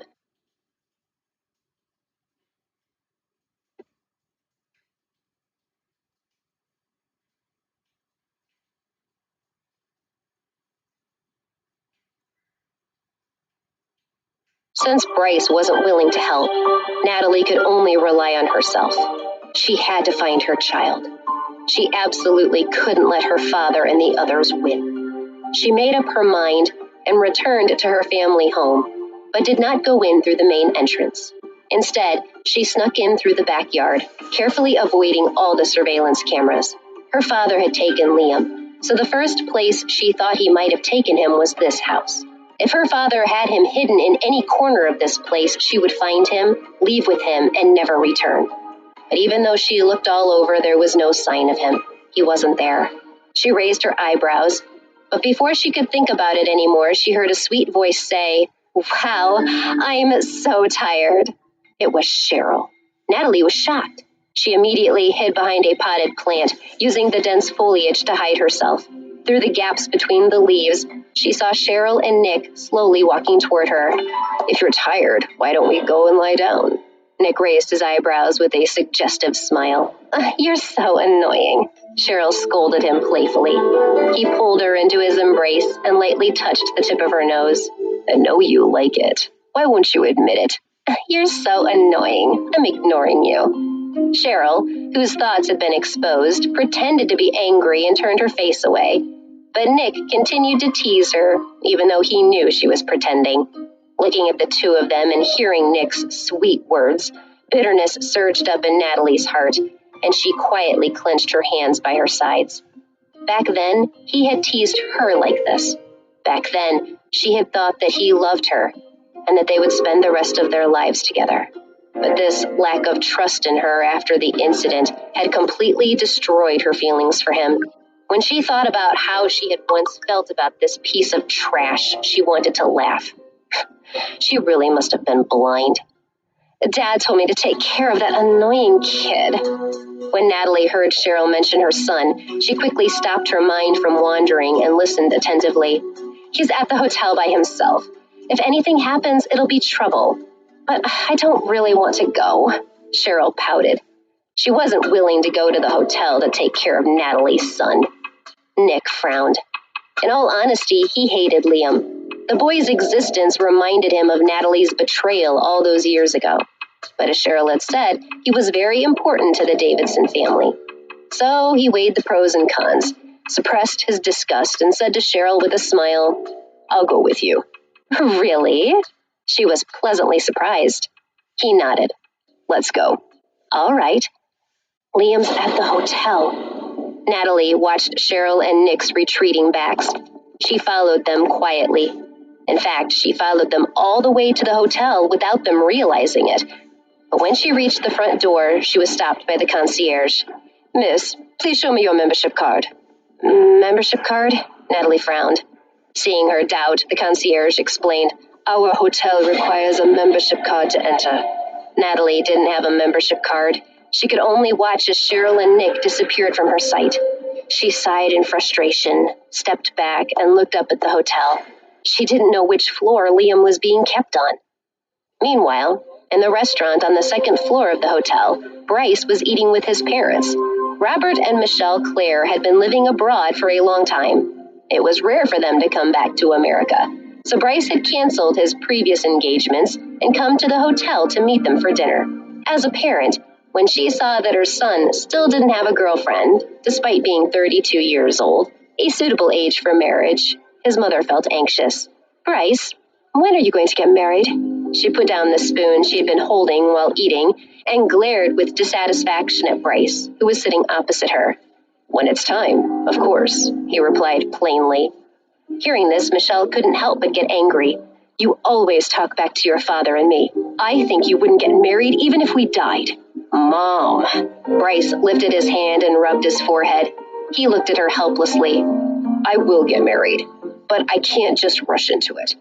Since Bryce wasn't willing to help, Natalie could only rely on herself. She had to find her child. She absolutely couldn't let her father and the others win. She made up her mind and returned to her family home, but did not go in through the main entrance. Instead, she snuck in through the backyard, carefully avoiding all the surveillance cameras. Her father had taken Liam, so the first place she thought he might have taken him was this house. If her father had him hidden in any corner of this place, she would find him, leave with him, and never return. But even though she looked all over, there was no sign of him. He wasn't there. She raised her eyebrows, but before she could think about it anymore, she heard a sweet voice say, "Wow, I'm so tired." It was Cheryl. Natalie was shocked. She immediately hid behind a potted plant, using the dense foliage to hide herself. Through the gaps between the leaves, she saw Cheryl and Nick slowly walking toward her. "If you're tired, why don't we go and lie down?" Nick raised his eyebrows with a suggestive smile. "You're so annoying," Cheryl scolded him playfully. He pulled her into his embrace and lightly touched the tip of her nose. "I know you like it. Why won't you admit it?" "You're so annoying. I'm ignoring you." Cheryl, whose thoughts had been exposed, pretended to be angry and turned her face away. But Nick continued to tease her, even though he knew she was pretending. Looking at the two of them and hearing Nick's sweet words, bitterness surged up in Natalie's heart, and she quietly clenched her hands by her sides. Back then, he had teased her like this. Back then, she had thought that he loved her, and that they would spend the rest of their lives together. But this lack of trust in her after the incident had completely destroyed her feelings for him. When she thought about how she had once felt about this piece of trash, she wanted to laugh. She really must have been blind. "Dad told me to take care of that annoying kid." When Natalie heard Cheryl mention her son, she quickly stopped her mind from wandering and listened attentively. "He's at the hotel by himself. If anything happens, it'll be trouble. But I don't really want to go," Cheryl pouted. She wasn't willing to go to the hotel to take care of Natalie's son. Nick frowned. In all honesty, he hated Liam. The boy's existence reminded him of Natalie's betrayal all those years ago. But as Cheryl had said, he was very important to the Davidson family. So he weighed the pros and cons, suppressed his disgust, and said to Cheryl with a smile, "I'll go with you." "Really?" She was pleasantly surprised. He nodded. "Let's go." "All right." "Liam's at the hotel." Natalie watched Cheryl and Nick's retreating backs. She followed them quietly. In fact, she followed them all the way to the hotel without them realizing it. But when she reached the front door, she was stopped by the concierge. "Miss, please show me your membership card." Membership card? Natalie frowned. Seeing her doubt, the concierge explained, Our hotel requires a membership card to enter. Natalie didn't have a membership card. She could only watch as Cheryl and Nick disappeared from her sight. She sighed in frustration, stepped back, and looked up at the hotel. She didn't know which floor Liam was being kept on. Meanwhile, in the restaurant on the second floor of the hotel, Bryce was eating with his parents. Robert and Michelle Clare had been living abroad for a long time. It was rare for them to come back to America, so Bryce had canceled his previous engagements and come to the hotel to meet them for dinner. As a parent, when she saw that her son still didn't have a girlfriend, despite being 32 years old, a suitable age for marriage, his mother felt anxious. Bryce, when are you going to get married? She put down the spoon she had been holding while eating and glared with dissatisfaction at Bryce, who was sitting opposite her. When it's time, of course, he replied plainly. Hearing this, Michelle couldn't help but get angry. You always talk back to your father and me. I think you wouldn't get married even if we died. Mom. Bryce lifted his hand and rubbed his forehead. He looked at her helplessly. I will get married, but I can't just rush into it.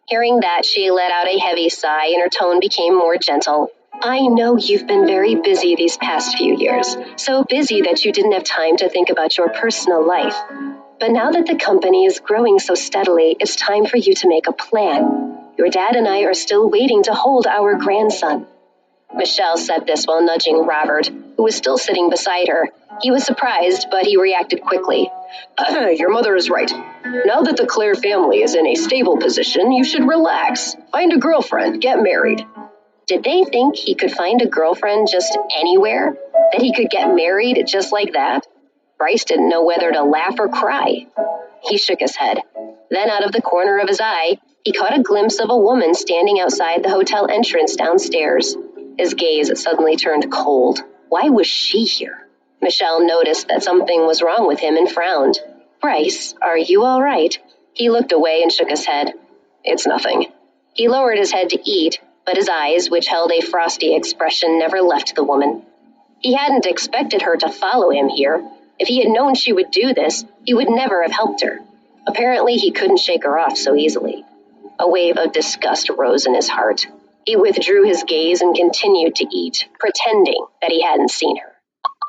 Hearing that, she let out a heavy sigh and her tone became more gentle. I know you've been very busy these past few years, so busy that you didn't have time to think about your personal life. But now that the company is growing so steadily, it's time for you to make a plan. Your dad and I are still waiting to hold our grandson. Michelle said this while nudging Robert, who was still sitting beside her. He was surprised, but he reacted quickly. Your mother is right. Now that the Clare family is in a stable position, you should relax. Find a girlfriend, get married. Did they think he could find a girlfriend just anywhere? That he could get married just like that? Bryce didn't know whether to laugh or cry. He shook his head. Then out of the corner of his eye, he caught a glimpse of a woman standing outside the hotel entrance downstairs. His gaze suddenly turned cold. Why was she here? Michelle noticed that something was wrong with him and frowned. Bryce, are you all right? He looked away and shook his head. It's nothing. He lowered his head to eat, but his eyes, which held a frosty expression, never left the woman. He hadn't expected her to follow him here. If he had known she would do this, he would never have helped her. Apparently, he couldn't shake her off so easily. A wave of disgust rose in his heart. He withdrew his gaze and continued to eat, pretending that he hadn't seen her.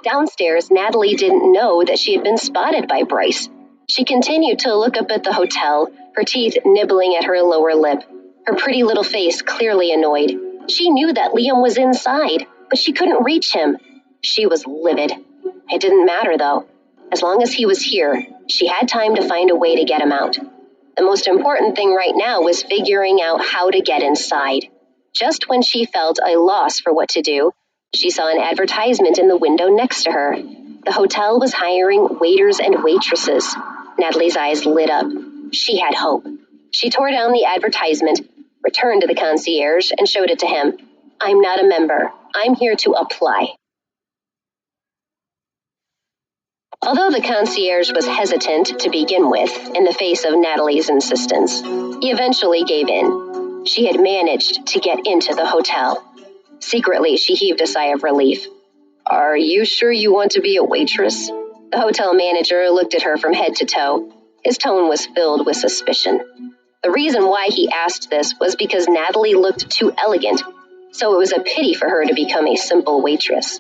Downstairs, Natalie didn't know that she had been spotted by Bryce. She continued to look up at the hotel, her teeth nibbling at her lower lip, her pretty little face clearly annoyed. She knew that Liam was inside, but she couldn't reach him. She was livid. It didn't matter, though. As long as he was here, she had time to find a way to get him out. The most important thing right now was figuring out how to get inside. Just when she felt a loss for what to do, she saw an advertisement in the window next to her. The hotel was hiring waiters and waitresses. Natalie's eyes lit up. She had hope. She tore down the advertisement, returned to the concierge, and showed it to him. I'm not a member. I'm here to apply. Although the concierge was hesitant to begin with, in the face of Natalie's insistence, he eventually gave in. She had managed to get into the hotel. Secretly, she heaved a sigh of relief. Are you sure you want to be a waitress? The hotel manager looked at her from head to toe. His tone was filled with suspicion. The reason why he asked this was because Natalie looked too elegant, so it was a pity for her to become a simple waitress.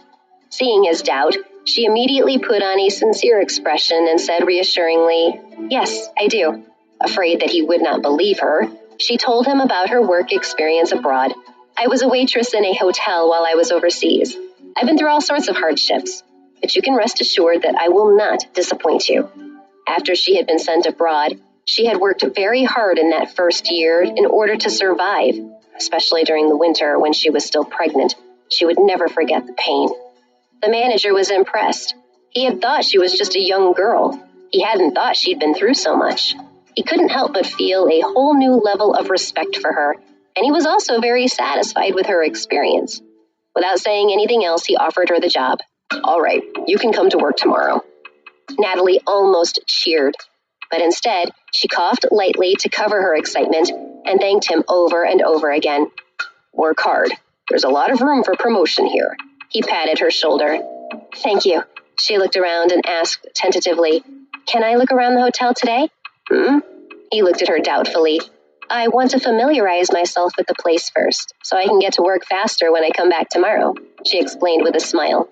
Seeing his doubt, she immediately put on a sincere expression and said reassuringly, Yes, I do. Afraid that he would not believe her, she told him about her work experience abroad. I was a waitress in a hotel while I was overseas. I've been through all sorts of hardships, but you can rest assured that I will not disappoint you. After she had been sent abroad, she had worked very hard in that first year in order to survive, especially during the winter when she was still pregnant. She would never forget the pain. The manager was impressed. He had thought she was just a young girl. He hadn't thought she'd been through so much. He couldn't help but feel a whole new level of respect for her, and he was also very satisfied with her experience. Without saying anything else, he offered her the job. All right, you can come to work tomorrow. Natalie almost cheered, but instead, she coughed lightly to cover her excitement and thanked him over and over again. Work hard. There's a lot of room for promotion here. He patted her shoulder. Thank you. She looked around and asked tentatively, Can I look around the hotel today? He looked at her doubtfully. I want to familiarize myself with the place first, so I can get to work faster when I come back tomorrow, she explained with a smile.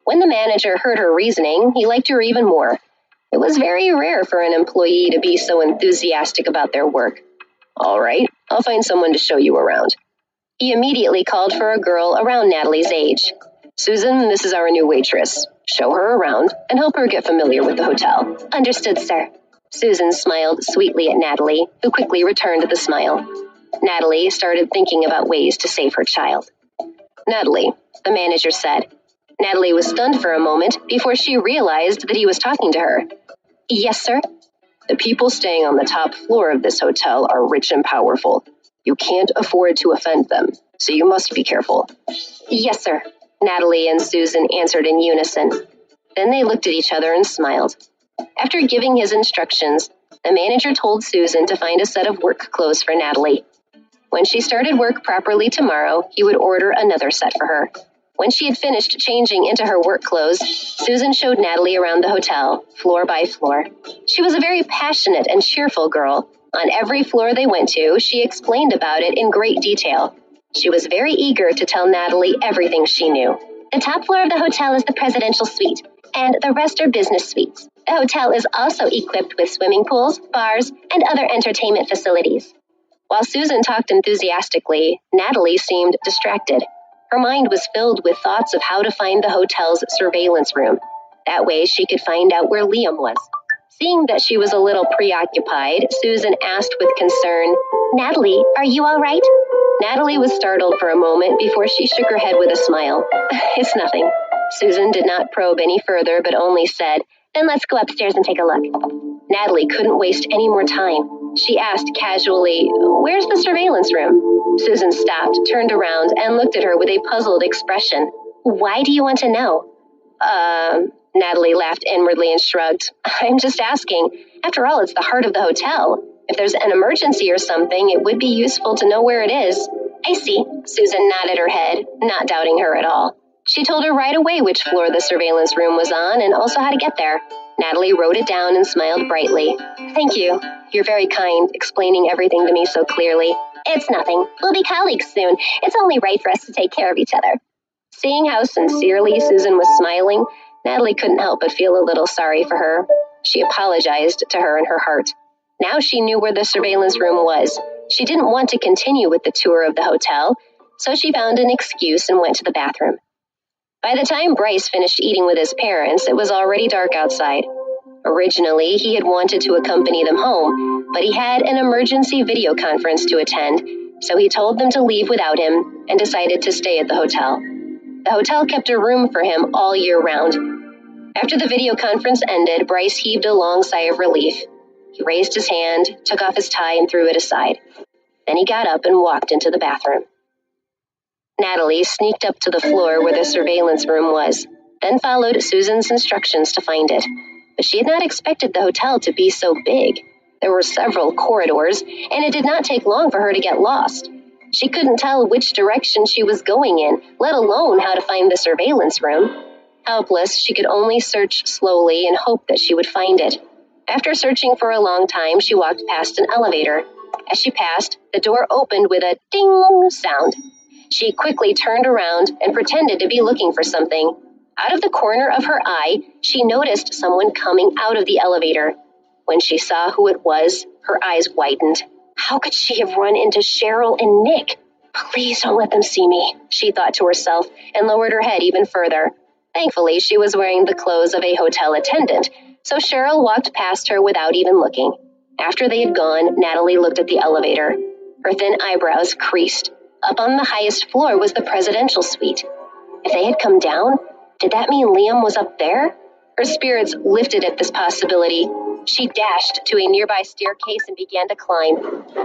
When the manager heard her reasoning, he liked her even more. It was very rare for an employee to be so enthusiastic about their work. All right, I'll find someone to show you around. He immediately called for a girl around Natalie's age. Susan, this is our new waitress. Show her around and help her get familiar with the hotel. Understood, sir. Susan smiled sweetly at Natalie, who quickly returned the smile. Natalie started thinking about ways to save her child. Natalie, the manager said. Natalie was stunned for a moment before she realized that he was talking to her. Yes, sir. The people staying on the top floor of this hotel are rich and powerful. You can't afford to offend them, so you must be careful. Yes, sir. Natalie and Susan answered in unison. Then they looked at each other and smiled. After giving his instructions, the manager told Susan to find a set of work clothes for Natalie. When she started work properly tomorrow, he would order another set for her. When she had finished changing into her work clothes, Susan showed Natalie around the hotel, floor by floor. She was a very passionate and cheerful girl. On every floor they went to, she explained about it in great detail. She was very eager to tell Natalie everything she knew. The top floor of the hotel is the presidential suite, and the rest are business suites. The hotel is also equipped with swimming pools, bars, and other entertainment facilities. While Susan talked enthusiastically, Natalie seemed distracted. Her mind was filled with thoughts of how to find the hotel's surveillance room. That way she could find out where Liam was. Seeing that she was a little preoccupied, Susan asked with concern, Natalie, are you all right? Natalie was startled for a moment before she shook her head with a smile. It's nothing. Susan did not probe any further, but only said, Then let's go upstairs and take a look. Natalie couldn't waste any more time. She asked casually, Where's the surveillance room? Susan stopped, turned around, and looked at her with a puzzled expression. Why do you want to know? Natalie laughed inwardly and shrugged. I'm just asking. After all, it's the heart of the hotel. If there's an emergency or something, it would be useful to know where it is. I see. Susan nodded her head, not doubting her at all. She told her right away which floor the surveillance room was on and also how to get there. Natalie wrote it down and smiled brightly. Thank you. You're very kind, explaining everything to me so clearly. It's nothing. We'll be colleagues soon. It's only right for us to take care of each other. Seeing how sincerely Susan was smiling, Natalie couldn't help but feel a little sorry for her. She apologized to her in her heart. Now she knew where the surveillance room was. She didn't want to continue with the tour of the hotel, so she found an excuse and went to the bathroom. By the time Bryce finished eating with his parents, it was already dark outside. Originally, he had wanted to accompany them home, but he had an emergency video conference to attend, so he told them to leave without him and decided to stay at the hotel. The hotel kept a room for him all year round. After the video conference ended, Bryce heaved a long sigh of relief. He raised his hand, took off his tie, and threw it aside. Then he got up and walked into the bathroom. Natalie sneaked up to the floor where the surveillance room was, then followed Susan's instructions to find it. But she had not expected the hotel to be so big. There were several corridors, and it did not take long for her to get lost. She couldn't tell which direction she was going in, let alone how to find the surveillance room. Helpless, she could only search slowly and hope that she would find it. After searching for a long time, she walked past an elevator. As she passed, the door opened with a ding sound. She quickly turned around and pretended to be looking for something. Out of the corner of her eye, she noticed someone coming out of the elevator. When she saw who it was, her eyes widened. How could she have run into Cheryl and Nick? Please don't let them see me, she thought to herself, and lowered her head even further. Thankfully, she was wearing the clothes of a hotel attendant, so Cheryl walked past her without even looking. After they had gone, Natalie looked at the elevator. Her thin eyebrows creased. Up on the highest floor was the presidential suite. If they had come down, did that mean Liam was up there? Her spirits lifted at this possibility. She dashed to a nearby staircase and began to climb.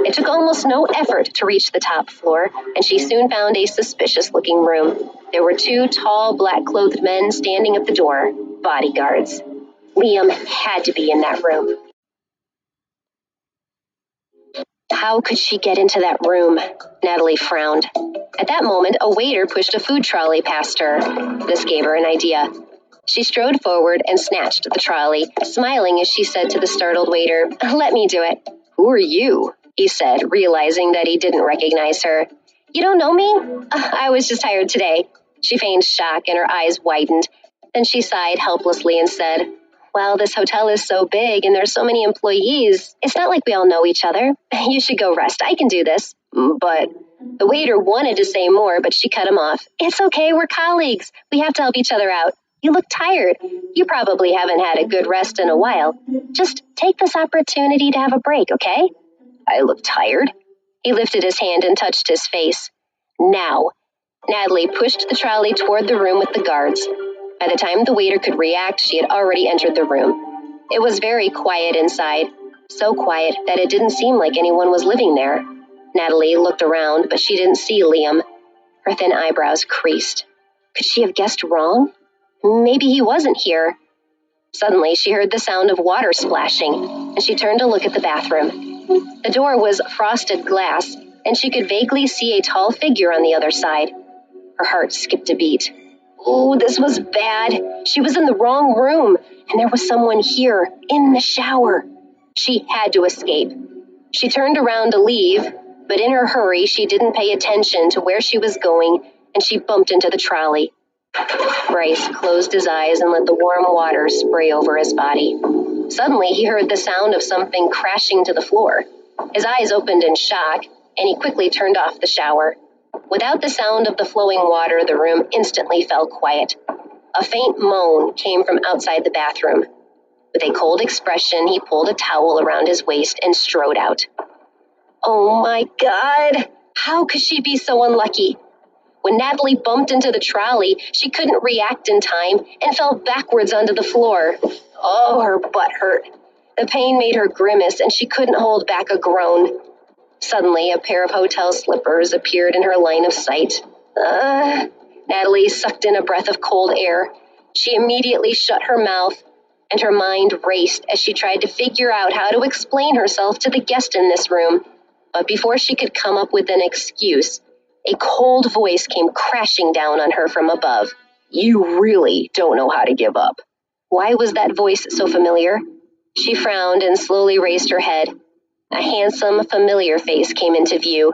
It took almost no effort to reach the top floor, and she soon found a suspicious-looking room. There were two tall, black-clothed men standing at the door, bodyguards. Liam had to be in that room. How could she get into that room? Natalie frowned. At that moment, a waiter pushed a food trolley past her. This gave her an idea. She strode forward and snatched the trolley, smiling as she said to the startled waiter, "Let me do it." "Who are you?" he said, realizing that he didn't recognize her. "You don't know me? I was just hired today." She feigned shock and her eyes widened. Then she sighed helplessly and said, "Well, this hotel is so big and there's so many employees. It's not like we all know each other. You should go rest. I can do this." "But..." The waiter wanted to say more, but she cut him off. "It's okay. We're colleagues. We have to help each other out. You look tired. You probably haven't had a good rest in a while. Just take this opportunity to have a break, okay?" "I look tired?" He lifted his hand and touched his face. "Now." Natalie pushed the trolley toward the room with the guards. By the time the waiter could react, she had already entered the room. It was very quiet inside, so quiet that it didn't seem like anyone was living there. Natalie looked around, but she didn't see Liam. Her thin eyebrows creased. Could she have guessed wrong? Maybe he wasn't here. Suddenly, she heard the sound of water splashing, and she turned to look at the bathroom. The door was frosted glass, and she could vaguely see a tall figure on the other side. Her heart skipped a beat. Oh, this was bad. She was in the wrong room, and there was someone here, in the shower. She had to escape. She turned around to leave, but in her hurry, she didn't pay attention to where she was going, and she bumped into the trolley. Bryce closed his eyes and let the warm water spray over his body. Suddenly, he heard the sound of something crashing to the floor. His eyes opened in shock, and he quickly turned off the shower. Without the sound of the flowing water, the room instantly fell quiet. A faint moan came from outside the bathroom. With a cold expression, he pulled a towel around his waist and strode out. Oh my God! How could she be so unlucky? When Natalie bumped into the trolley, she couldn't react in time and fell backwards onto the floor. Oh, her butt hurt. The pain made her grimace, and she couldn't hold back a groan. Suddenly, a pair of hotel slippers appeared in her line of sight. Natalie sucked in a breath of cold air. She immediately shut her mouth, and her mind raced as she tried to figure out how to explain herself to the guest in this room. But before she could come up with an excuse, a cold voice came crashing down on her from above. "You really don't know how to give up." Why was that voice so familiar? She frowned and slowly raised her head. A handsome, familiar face came into view.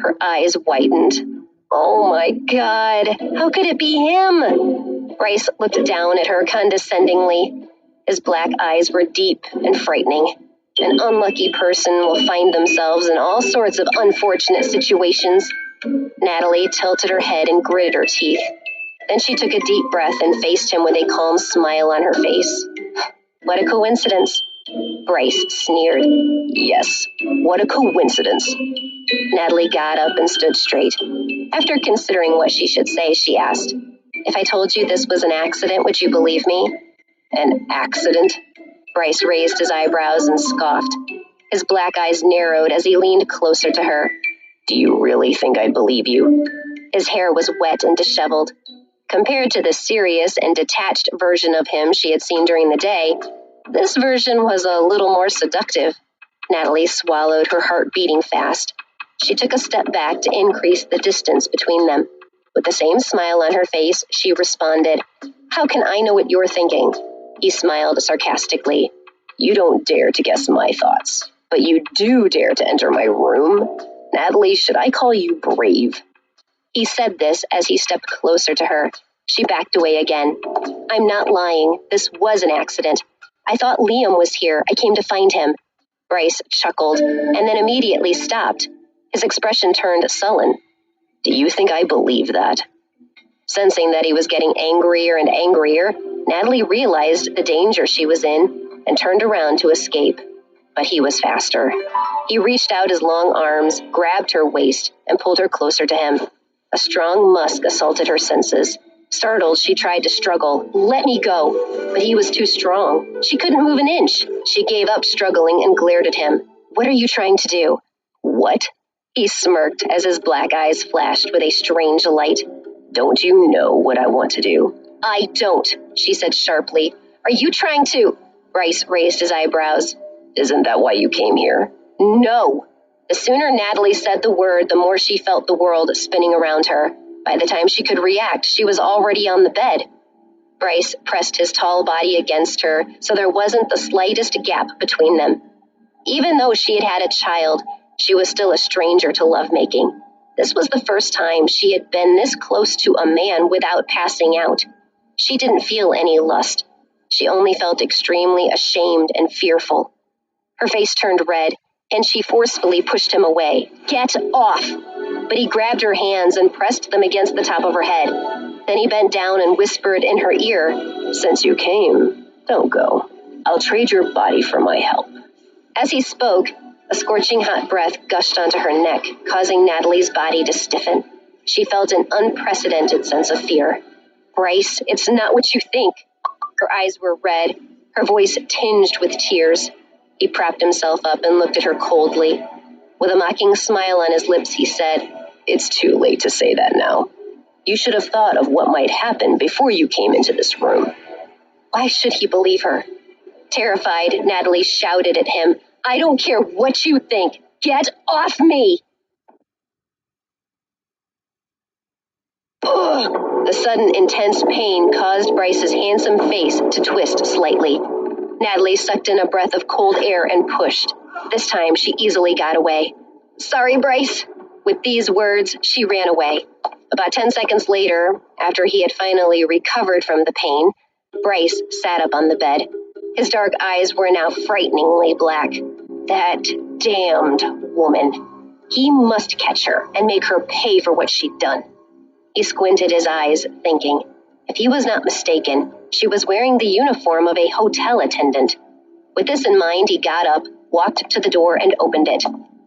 Her eyes widened. Oh my God, how could it be him? Bryce looked down at her condescendingly. His black eyes were deep and frightening. An unlucky person will find themselves in all sorts of unfortunate situations. Natalie tilted her head and gritted her teeth. Then she took a deep breath and faced him with a calm smile on her face. What a coincidence. Bryce sneered. Yes, what a coincidence. Natalie got up and stood straight. After considering what she should say, she asked, "If I told you this was an accident, would you believe me?" An accident? Bryce raised his eyebrows and scoffed. His black eyes narrowed as he leaned closer to her. Do you really think I'd believe you? His hair was wet and disheveled. Compared to the serious and detached version of him she had seen during the day, this version was a little more seductive. Natalie swallowed, her heart beating fast. She took a step back to increase the distance between them. With the same smile on her face, she responded, "How can I know what you're thinking?" He smiled sarcastically. "You don't dare to guess my thoughts, but you do dare to enter my room. Natalie, should I call you brave?" He said this as he stepped closer to her. She backed away again. "I'm not lying. This was an accident. I thought Liam was here. I came to find him." Bryce chuckled and then immediately stopped. His expression turned sullen. "Do you think I believe that?" Sensing that he was getting angrier and angrier, Natalie realized the danger she was in and turned around to escape. But he was faster. He reached out his long arms, grabbed her waist, and pulled her closer to him. A strong musk assaulted her senses. Startled, she tried to struggle. "Let me go." But he was too strong. She couldn't move an inch. She gave up struggling and glared at him. "What are you trying to do?" "What?" He smirked as his black eyes flashed with a strange light. "Don't you know what I want to do?" "I don't," she said sharply. "Are you trying to—" Bryce raised his eyebrows. "Isn't that why you came here?" "No." The sooner Natalie said the word, the more she felt the world spinning around her. By the time she could react, she was already on the bed. Bryce pressed his tall body against her so there wasn't the slightest gap between them. Even though she had had a child, she was still a stranger to lovemaking. This was the first time she had been this close to a man without passing out. She didn't feel any lust. She only felt extremely ashamed and fearful. Her face turned red, and she forcefully pushed him away. "Get off!" But he grabbed her hands and pressed them against the top of her head. Then he bent down and whispered in her ear, "Since you came, don't go. I'll trade your body for my help." As he spoke, a scorching hot breath gushed onto her neck, causing Natalie's body to stiffen. She felt an unprecedented sense of fear. "Bryce, it's not what you think." Her eyes were red, her voice tinged with tears. He propped himself up and looked at her coldly. With a mocking smile on his lips, he said, "It's too late to say that now. You should have thought of what might happen before you came into this room." Why should he believe her? Terrified, Natalie shouted at him, "I don't care what you think. Get off me!" Ugh. The sudden intense pain caused Bryce's handsome face to twist slightly. Natalie sucked in a breath of cold air and pushed. This time she easily got away. "Sorry, Bryce." With these words, she ran away. About 10 seconds later, after he had finally recovered from the pain, Bryce sat up on the bed. His dark eyes were now frighteningly black. That damned woman. He must catch her and make her pay for what she'd done. He squinted his eyes, thinking. If he was not mistaken, she was wearing the uniform of a hotel attendant. With this in mind, he got up, walked to the door, and opened it.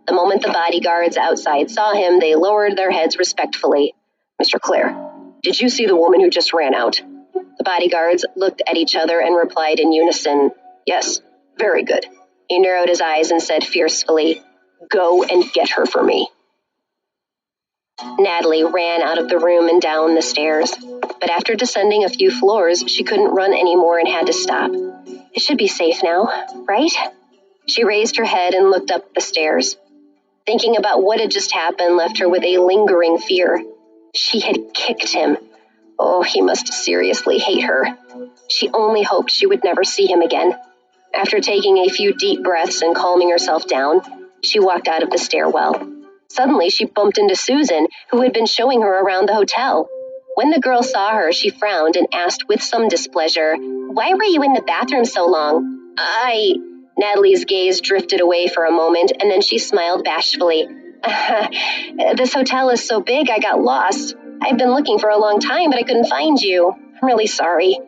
The moment the bodyguards outside saw him, they lowered their heads respectfully. "Mr. Clare, did you see the woman who just ran out?" The bodyguards looked at each other and replied in unison, "Yes, very good." He narrowed his eyes and said fiercely, "Go and get her for me." Natalie ran out of the room and down the stairs. But after descending a few floors, she couldn't run anymore and had to stop. It should be safe now, right? She raised her head and looked up the stairs. Thinking about what had just happened left her with a lingering fear. She had kicked him. Oh, he must seriously hate her. She only hoped she would never see him again. After taking a few deep breaths and calming herself down, she walked out of the stairwell. Suddenly, she bumped into Susan, who had been showing her around the hotel. When the girl saw her, she frowned and asked with some displeasure, "Why were you in the bathroom so long?" Natalie's gaze drifted away for a moment, and then she smiled bashfully. "This hotel is so big, I got lost. I've been looking for a long time, but I couldn't find you. I'm really sorry."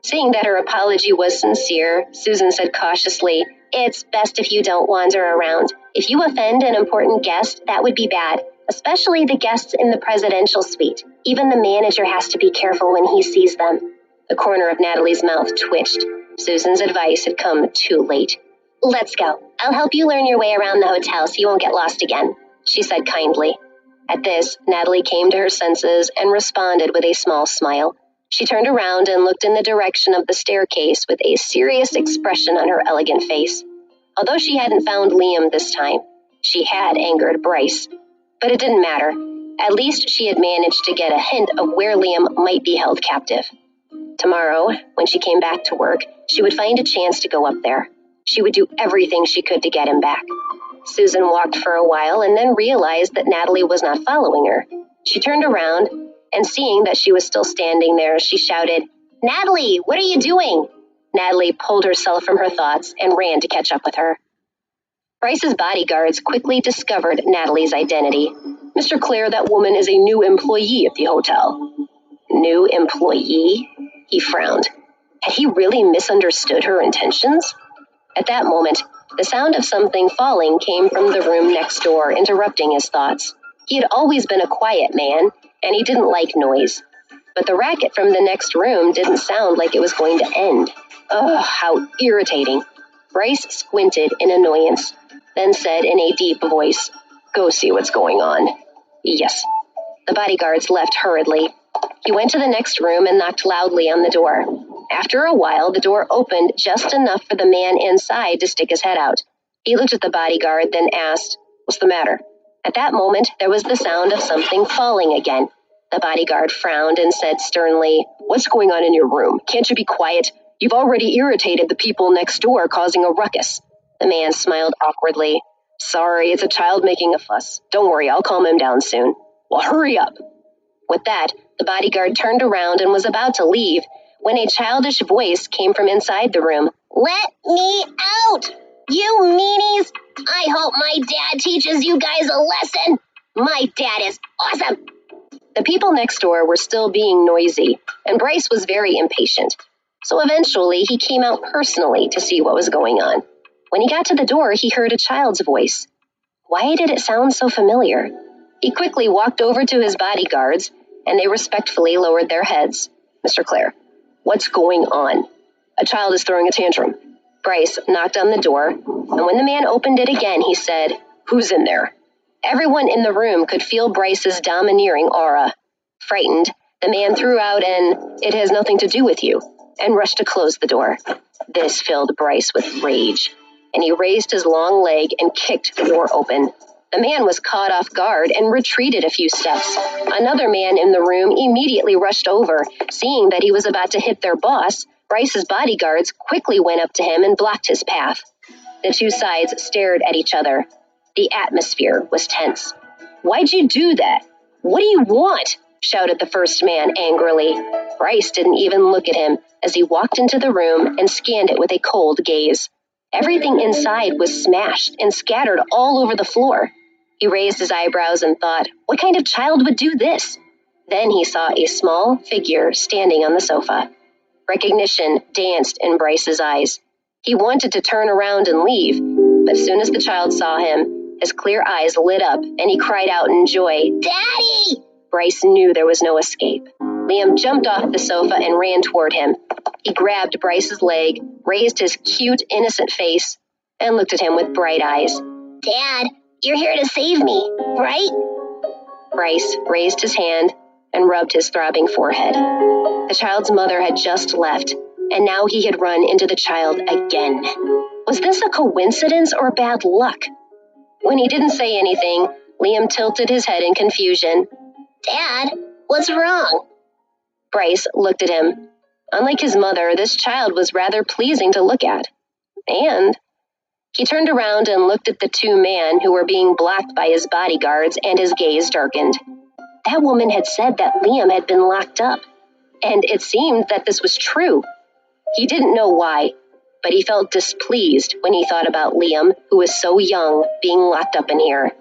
Seeing that her apology was sincere, Susan said cautiously, "It's best if you don't wander around. If you offend an important guest, that would be bad, especially the guests in the presidential suite. Even the manager has to be careful when he sees them." The corner of Natalie's mouth twitched. Susan's advice had come too late. "Let's go. I'll help you learn your way around the hotel so you won't get lost again," she said kindly. At this, Natalie came to her senses and responded with a small smile. She turned around and looked in the direction of the staircase with a serious expression on her elegant face. Although she hadn't found Liam this time, she had angered Bryce. But it didn't matter. At least she had managed to get a hint of where Liam might be held captive. Tomorrow, when she came back to work, she would find a chance to go up there. She would do everything she could to get him back. Susan walked for a while and then realized that Natalie was not following her. She turned around, and seeing that she was still standing there, she shouted, "Natalie, what are you doing?" Natalie pulled herself from her thoughts and ran to catch up with her. Bryce's bodyguards quickly discovered Natalie's identity. "Mr. Clare, that woman is a new employee at the hotel." New employee? He frowned. Had he really misunderstood her intentions? At that moment, the sound of something falling came from the room next door, interrupting his thoughts. He had always been a quiet man, and he didn't like noise. But the racket from the next room didn't sound like it was going to end. Ugh, how irritating. Bryce squinted in annoyance, then said in a deep voice, "Go see what's going on." "Yes." The bodyguards left hurriedly. He went to the next room and knocked loudly on the door. After a while, the door opened just enough for the man inside to stick his head out. He looked at the bodyguard, then asked, "What's the matter?" At that moment, there was the sound of something falling again. The bodyguard frowned and said sternly, "What's going on in your room? Can't you be quiet? You've already irritated the people next door, causing a ruckus." The man smiled awkwardly. "Sorry, it's a child making a fuss. Don't worry, I'll calm him down soon." "Well, hurry up." With that, the bodyguard turned around and was about to leave when a childish voice came from inside the room. "Let me out, you meanies! I hope my dad teaches you guys a lesson. My dad is awesome." The people next door were still being noisy, and Bryce was very impatient. So eventually, he came out personally to see what was going on. When he got to the door, he heard a child's voice. Why did it sound so familiar? He quickly walked over to his bodyguards, and they respectfully lowered their heads. "Mr. Clare, what's going on?" "A child is throwing a tantrum." Bryce knocked on the door, and when the man opened it again, he said, "Who's in there?" Everyone in the room could feel Bryce's domineering aura. Frightened, the man threw out an "It has nothing to do with you," and rushed to close the door. This filled Bryce with rage, and he raised his long leg and kicked the door open. The man was caught off guard and retreated a few steps. Another man in the room immediately rushed over. Seeing that he was about to hit their boss, Bryce's bodyguards quickly went up to him and blocked his path. The two sides stared at each other. The atmosphere was tense. "Why'd you do that? What do you want?" shouted the first man angrily. Bryce didn't even look at him as he walked into the room and scanned it with a cold gaze. Everything inside was smashed and scattered all over the floor. He raised his eyebrows and thought, what kind of child would do this? Then he saw a small figure standing on the sofa. Recognition danced in Bryce's eyes. He wanted to turn around and leave, but as soon as the child saw him, his clear eyes lit up and he cried out in joy, "Daddy!" Bryce knew there was no escape. Liam jumped off the sofa and ran toward him. He grabbed Bryce's leg, raised his cute, innocent face, and looked at him with bright eyes. "Dad, you're here to save me, right?" Bryce raised his hand and rubbed his throbbing forehead. The child's mother had just left, and now he had run into the child again. Was this a coincidence or bad luck? When he didn't say anything, Liam tilted his head in confusion. "Dad, what's wrong?" Bryce looked at him. Unlike his mother, this child was rather pleasing to look at. And he turned around and looked at the two men who were being blocked by his bodyguards, and his gaze darkened. That woman had said that Liam had been locked up, and it seemed that this was true. He didn't know why, but he felt displeased when he thought about Liam, who was so young, being locked up in here.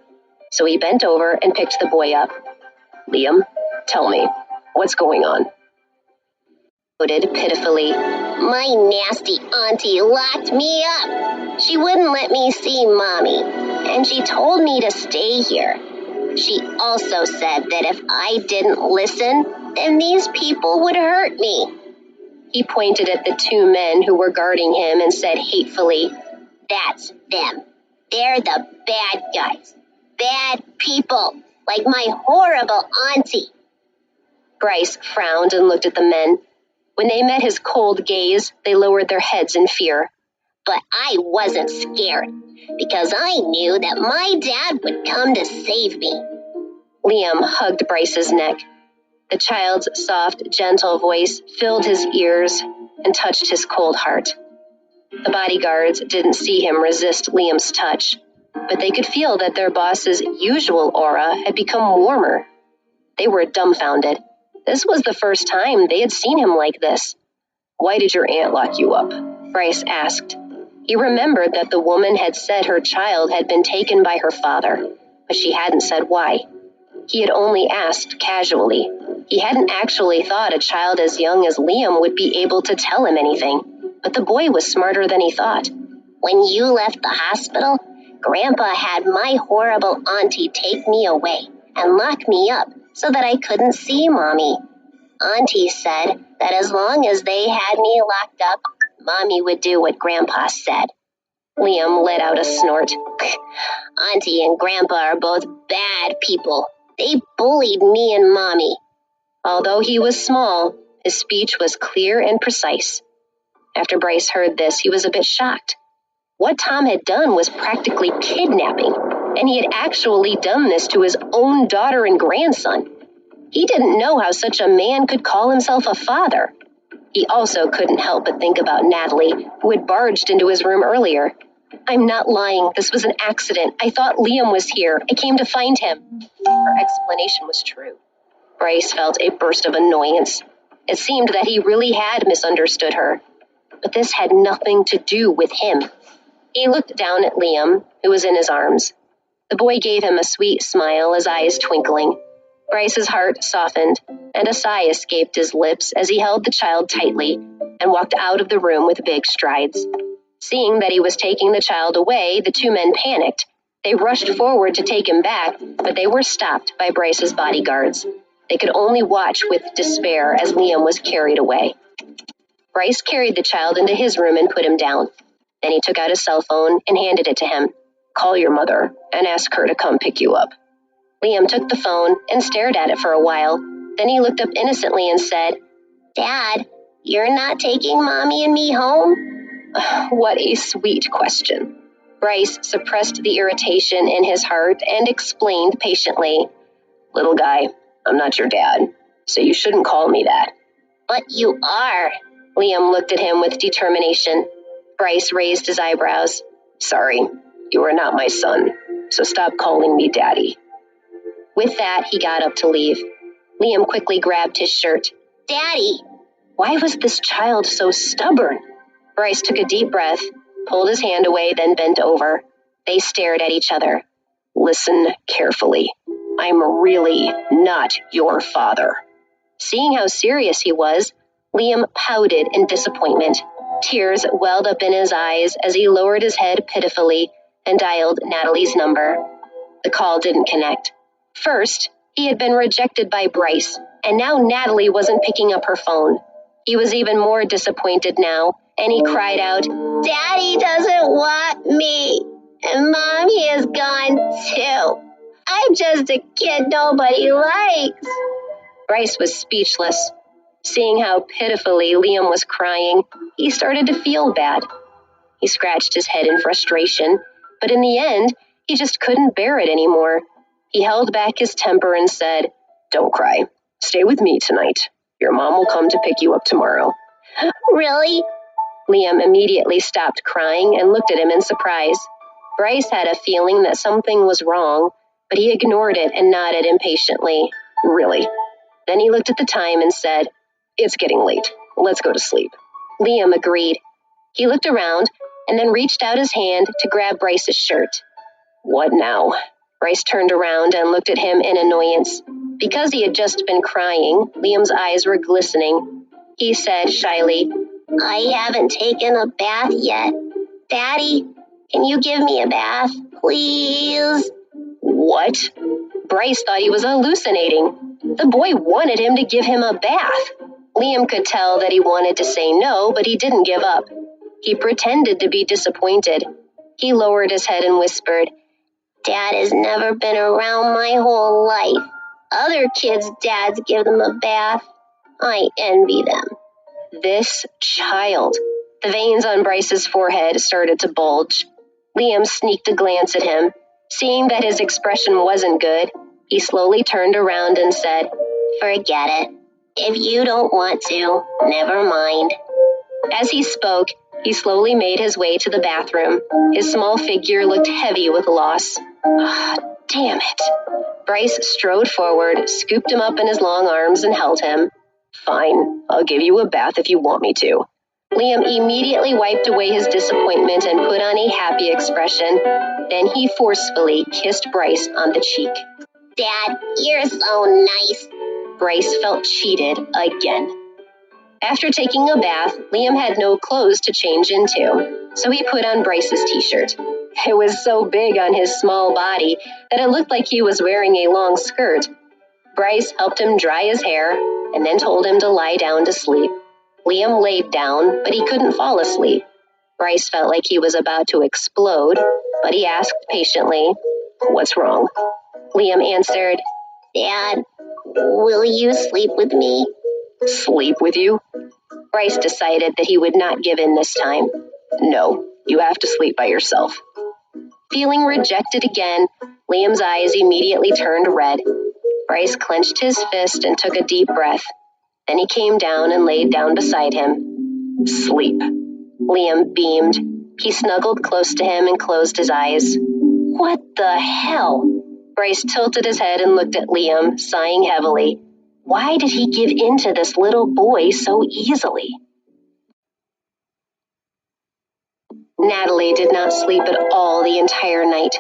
So he bent over and picked the boy up. "Liam, tell me, what's going on?" Noted pitifully, "My nasty auntie locked me up. She wouldn't let me see Mommy, and she told me to stay here. She also said that if I didn't listen, then these people would hurt me." He pointed at the two men who were guarding him and said hatefully, "That's them. They're the bad guys. Bad people, like my horrible auntie." Bryce frowned and looked at the men. When they met his cold gaze, they lowered their heads in fear. "But I wasn't scared, because I knew that my dad would come to save me." Liam hugged Bryce's neck. The child's soft, gentle voice filled his ears and touched his cold heart. The bodyguards didn't see him resist Liam's touch, but they could feel that their boss's usual aura had become warmer. They were dumbfounded. This was the first time they had seen him like this. "Why did your aunt lock you up?" Bryce asked. He remembered that the woman had said her child had been taken by her father, but she hadn't said why. He had only asked casually. He hadn't actually thought a child as young as Liam would be able to tell him anything, but the boy was smarter than he thought. "When you left the hospital, Grandpa had my horrible auntie take me away and lock me up so that I couldn't see Mommy. Auntie said that as long as they had me locked up, Mommy would do what Grandpa said." Liam let out a snort. "Auntie and Grandpa are both bad people. They bullied me and Mommy." Although he was small, his speech was clear and precise. After Bryce heard this, he was a bit shocked. What Tom had done was practically kidnapping, and he had actually done this to his own daughter and grandson. He didn't know how such a man could call himself a father. He also couldn't help but think about Natalie, who had barged into his room earlier. "I'm not lying. This was an accident. I thought Liam was here. I came to find him." Her explanation was true. Bryce felt a burst of annoyance. It seemed that he really had misunderstood her. But this had nothing to do with him. He looked down at Liam, who was in his arms. The boy gave him a sweet smile, his eyes twinkling. Bryce's heart softened, and a sigh escaped his lips as he held the child tightly and walked out of the room with big strides. Seeing that he was taking the child away, the two men panicked. They rushed forward to take him back, but they were stopped by Bryce's bodyguards. They could only watch with despair as Liam was carried away. Bryce carried the child into his room and put him down. Then he took out his cell phone and handed it to him. "Call your mother and ask her to come pick you up." Liam took the phone and stared at it for a while. Then he looked up innocently and said, "Dad, you're not taking Mommy and me home?" What a sweet question. Bryce suppressed the irritation in his heart and explained patiently, "Little guy, I'm not your dad, so you shouldn't call me that." "But you are." Liam looked at him with determination. Bryce raised his eyebrows. "Sorry, you are not my son, so stop calling me Daddy." With that, he got up to leave. Liam quickly grabbed his shirt. "Daddy!" Why was this child so stubborn? Bryce took a deep breath, pulled his hand away, then bent over. They stared at each other. "Listen carefully. I'm really not your father." Seeing how serious he was, Liam pouted in disappointment. Tears welled up in his eyes as he lowered his head pitifully and dialed Natalie's number. The call didn't connect. First, he had been rejected by Bryce, and now Natalie wasn't picking up her phone. He was even more disappointed now, and he cried out, "Daddy doesn't want me, and Mommy is gone too. I'm just a kid nobody likes." Bryce was speechless. Seeing how pitifully Liam was crying, he started to feel bad. He scratched his head in frustration, but in the end, he just couldn't bear it anymore. He held back his temper and said, "Don't cry. Stay with me tonight. Your mom will come to pick you up tomorrow." "Really?" Liam immediately stopped crying and looked at him in surprise. Bryce had a feeling that something was wrong, but he ignored it and nodded impatiently. "Really?" Then he looked at the time and said, "It's getting late. Let's go to sleep." Liam agreed. He looked around and then reached out his hand to grab Bryce's shirt. "What now?" Bryce turned around and looked at him in annoyance. Because he had just been crying, Liam's eyes were glistening. He said shyly, "I haven't taken a bath yet. Daddy, can you give me a bath, please?" What? Bryce thought he was hallucinating. The boy wanted him to give him a bath. Liam could tell that he wanted to say no, but he didn't give up. He pretended to be disappointed. He lowered his head and whispered, "Dad has never been around my whole life. Other kids' dads give them a bath. I envy them." This child. The veins on Bryce's forehead started to bulge. Liam sneaked a glance at him. Seeing that his expression wasn't good, he slowly turned around and said, "Forget it. If you don't want to, never mind." As he spoke, he slowly made his way to the bathroom. His small figure looked heavy with loss. Damn it. Bryce strode forward, scooped him up in his long arms, and held him. "Fine, I'll give you a bath if you want me to." Liam immediately wiped away his disappointment and put on a happy expression. Then he forcefully kissed Bryce on the cheek. "Dad, you're so nice." Bryce felt cheated again. After taking a bath, Liam had no clothes to change into, so he put on Bryce's t-shirt. It was so big on his small body that it looked like he was wearing a long skirt. Bryce helped him dry his hair and then told him to lie down to sleep. Liam laid down, but he couldn't fall asleep. Bryce felt like he was about to explode, but he asked patiently, "What's wrong?" Liam answered, "Dad, will you sleep with me?" "Sleep with you?" Bryce decided that he would not give in this time. "No, you have to sleep by yourself." Feeling rejected again, Liam's eyes immediately turned red. Bryce clenched his fist and took a deep breath. Then he came down and laid down beside him. Sleep. Liam beamed. He snuggled close to him and closed his eyes. What the hell? Bryce tilted his head and looked at Liam, sighing heavily. Why did he give in to this little boy so easily? Natalie did not sleep at all the entire night.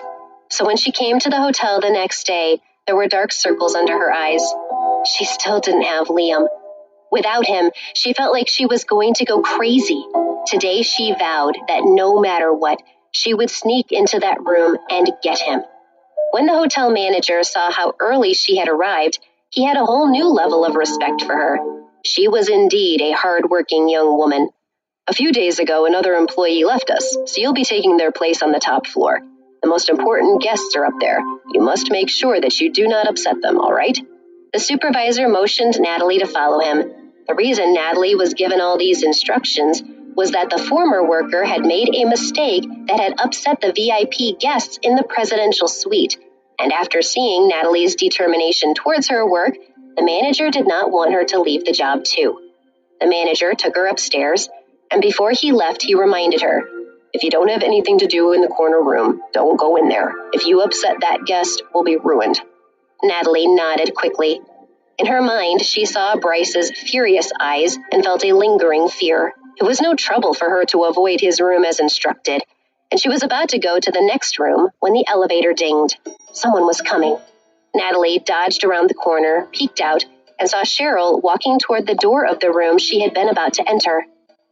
So when she came to the hotel the next day, there were dark circles under her eyes. She still didn't have Liam. Without him, she felt like she was going to go crazy. Today she vowed that no matter what, she would sneak into that room and get him. When the hotel manager saw how early she had arrived, he had a whole new level of respect for her. She was indeed a hard-working young woman. A few days ago, another employee left us, so you'll be taking their place on the top floor. The most important guests are up there. You must make sure that you do not upset them, all right? The supervisor motioned Natalie to follow him. The reason Natalie was given all these instructions was that the former worker had made a mistake that had upset the VIP guests in the presidential suite. And after seeing Natalie's determination towards her work, the manager did not want her to leave the job too. The manager took her upstairs, and before he left, he reminded her, if you don't have anything to do in the corner room, don't go in there. If you upset that guest, we'll be ruined. Natalie nodded quickly. In her mind, she saw Bryce's furious eyes and felt a lingering fear. It was no trouble for her to avoid his room as instructed, and she was about to go to the next room when the elevator dinged. Someone was coming. Natalie dodged around the corner, peeked out, and saw Cheryl walking toward the door of the room she had been about to enter.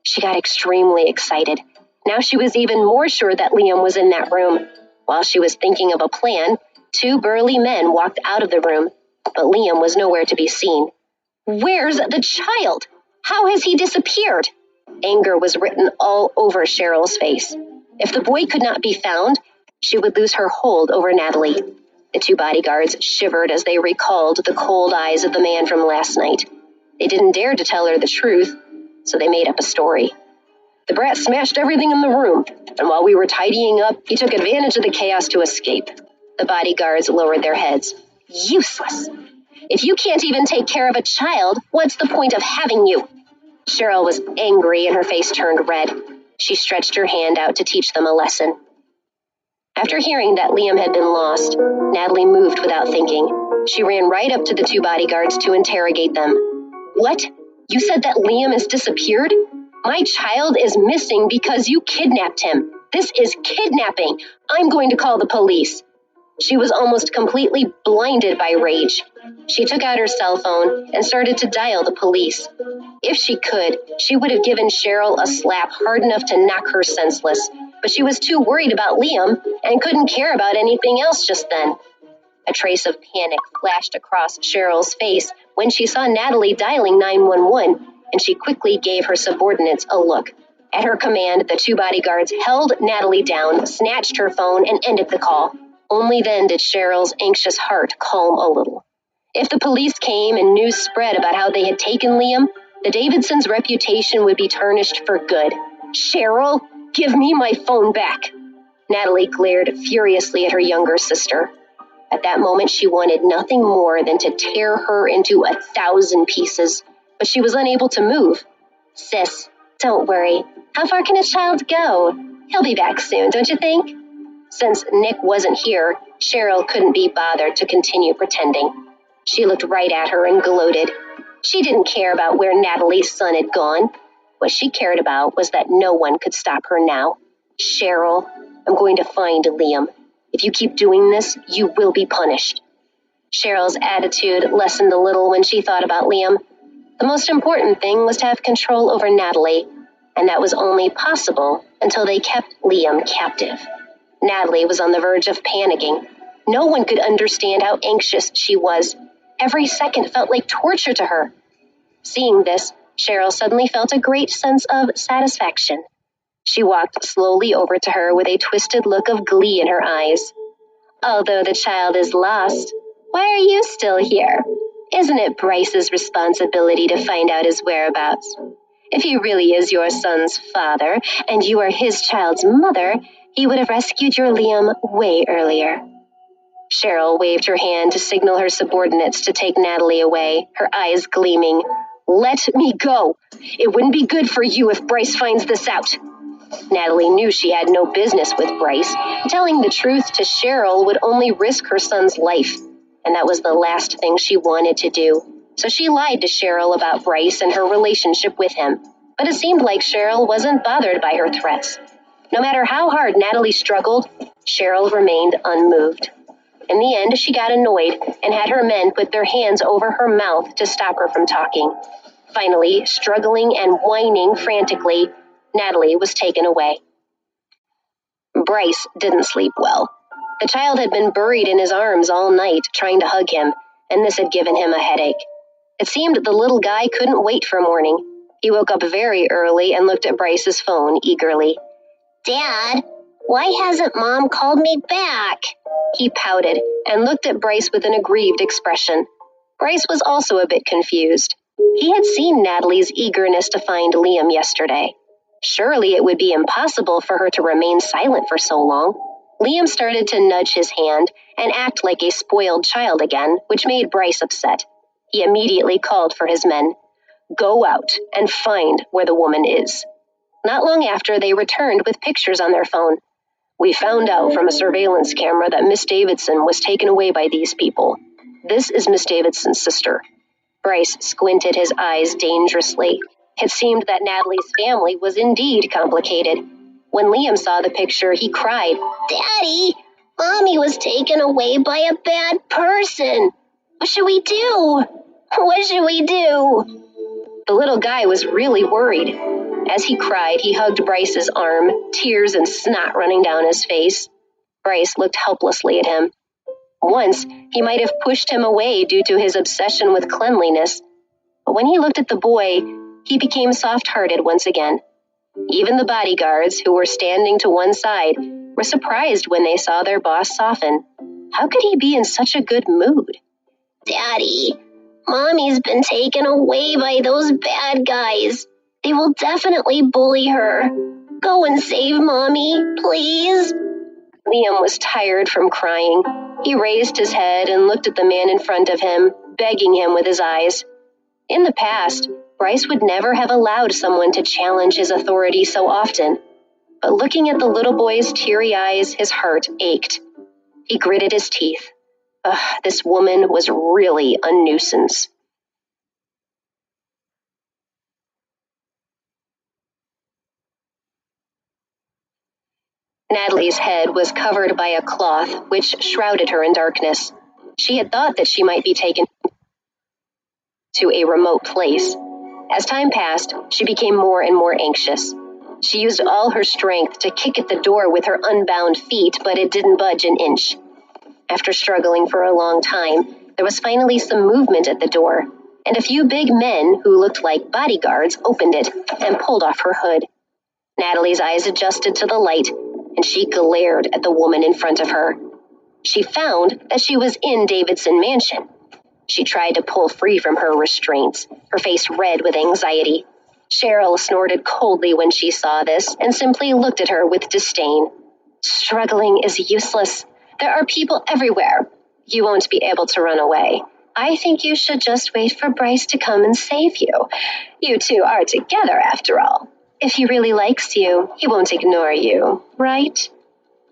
She got extremely excited. Now she was even more sure that Liam was in that room. While she was thinking of a plan, 2 burly men walked out of the room, but Liam was nowhere to be seen. Where's the child? How has he disappeared? Anger was written all over Cheryl's face. If the boy could not be found, she would lose her hold over Natalie. The 2 bodyguards shivered as they recalled the cold eyes of the man from last night. They didn't dare to tell her the truth, so they made up a story. The brat smashed everything in the room, and while we were tidying up, he took advantage of the chaos to escape. The bodyguards lowered their heads. Useless. If you can't even take care of a child, what's the point of having you? Cheryl was angry and her face turned red. She stretched her hand out to teach them a lesson. After hearing that Liam had been lost, Natalie moved without thinking. She ran right up to the 2 bodyguards to interrogate them. What? You said that Liam has disappeared? My child is missing because you kidnapped him. This is kidnapping. I'm going to call the police. She was almost completely blinded by rage. She took out her cell phone and started to dial the police. If she could, she would have given Cheryl a slap hard enough to knock her senseless, but she was too worried about Liam and couldn't care about anything else just then. A trace of panic flashed across Cheryl's face when she saw Natalie dialing 911, and she quickly gave her subordinates a look. At her command, the 2 bodyguards held Natalie down, snatched her phone, and ended the call. Only then did Cheryl's anxious heart calm a little. If the police came and news spread about how they had taken Liam, the Davidsons' reputation would be tarnished for good. Cheryl, give me my phone back. Natalie glared furiously at her younger sister. At that moment, she wanted nothing more than to tear her into 1,000 pieces, but she was unable to move. Sis, don't worry. How far can a child go? He'll be back soon, don't you think? Since Nick wasn't here, Cheryl couldn't be bothered to continue pretending. She looked right at her and gloated. She didn't care about where Natalie's son had gone. What she cared about was that no one could stop her now. Cheryl, I'm going to find Liam. If you keep doing this, you will be punished. Cheryl's attitude lessened a little when she thought about Liam. The most important thing was to have control over Natalie, and that was only possible until they kept Liam captive. Natalie was on the verge of panicking. No one could understand how anxious she was. Every second felt like torture to her. Seeing this, Cheryl suddenly felt a great sense of satisfaction. She walked slowly over to her with a twisted look of glee in her eyes. Although the child is lost, why are you still here? Isn't it Bryce's responsibility to find out his whereabouts? If he really is your son's father, and you are his child's mother, he would have rescued your Liam way earlier. Cheryl waved her hand to signal her subordinates to take Natalie away, her eyes gleaming. Let me go. It wouldn't be good for you if Bryce finds this out. Natalie knew she had no business with Bryce. Telling the truth to Cheryl would only risk her son's life, and that was the last thing she wanted to do. So she lied to Cheryl about Bryce and her relationship with him. But it seemed like Cheryl wasn't bothered by her threats. No matter how hard Natalie struggled, Cheryl remained unmoved. In the end, she got annoyed and had her men put their hands over her mouth to stop her from talking. Finally, struggling and whining frantically, Natalie was taken away. Bryce didn't sleep well. The child had been buried in his arms all night, trying to hug him, and this had given him a headache. It seemed the little guy couldn't wait for morning. He woke up very early and looked at Bryce's phone eagerly. Dad, why hasn't Mom called me back? He pouted and looked at Bryce with an aggrieved expression. Bryce was also a bit confused. He had seen Natalie's eagerness to find Liam yesterday. Surely it would be impossible for her to remain silent for so long. Liam started to nudge his hand and act like a spoiled child again, which made Bryce upset. He immediately called for his men. Go out and find where the woman is. Not long after, they returned with pictures on their phone. We found out from a surveillance camera that Miss Davidson was taken away by these people. This is Miss Davidson's sister. Bryce squinted his eyes dangerously. It seemed that Natalie's family was indeed complicated. When Liam saw the picture, he cried, Daddy, Mommy was taken away by a bad person. What should we do? What should we do? The little guy was really worried. As he cried, he hugged Bryce's arm, tears and snot running down his face. Bryce looked helplessly at him. Once, he might have pushed him away due to his obsession with cleanliness. But when he looked at the boy, he became soft-hearted once again. Even the bodyguards, who were standing to one side, were surprised when they saw their boss soften. How could he be in such a good mood? Daddy, Mommy's been taken away by those bad guys. They will definitely bully her. Go and save Mommy, please. Liam was tired from crying. He raised his head and looked at the man in front of him, begging him with his eyes. In the past, Bryce would never have allowed someone to challenge his authority so often. But looking at the little boy's teary eyes, his heart ached. He gritted his teeth. This woman was really a nuisance. Natalie's head was covered by a cloth which shrouded her in darkness. She had thought that she might be taken to a remote place. As time passed, she became more and more anxious. She used all her strength to kick at the door with her unbound feet, but it didn't budge an inch. After struggling for a long time, there was finally some movement at the door, and a few big men who looked like bodyguards opened it and pulled off her hood. Natalie's eyes adjusted to the light, and she glared at the woman in front of her. She found that she was in Davidson Mansion. She tried to pull free from her restraints, her face red with anxiety. Cheryl snorted coldly when she saw this and simply looked at her with disdain. Struggling is useless. There are people everywhere. You won't be able to run away. I think you should just wait for Bryce to come and save you. You two are together after all. If he really likes you, he won't ignore you, right?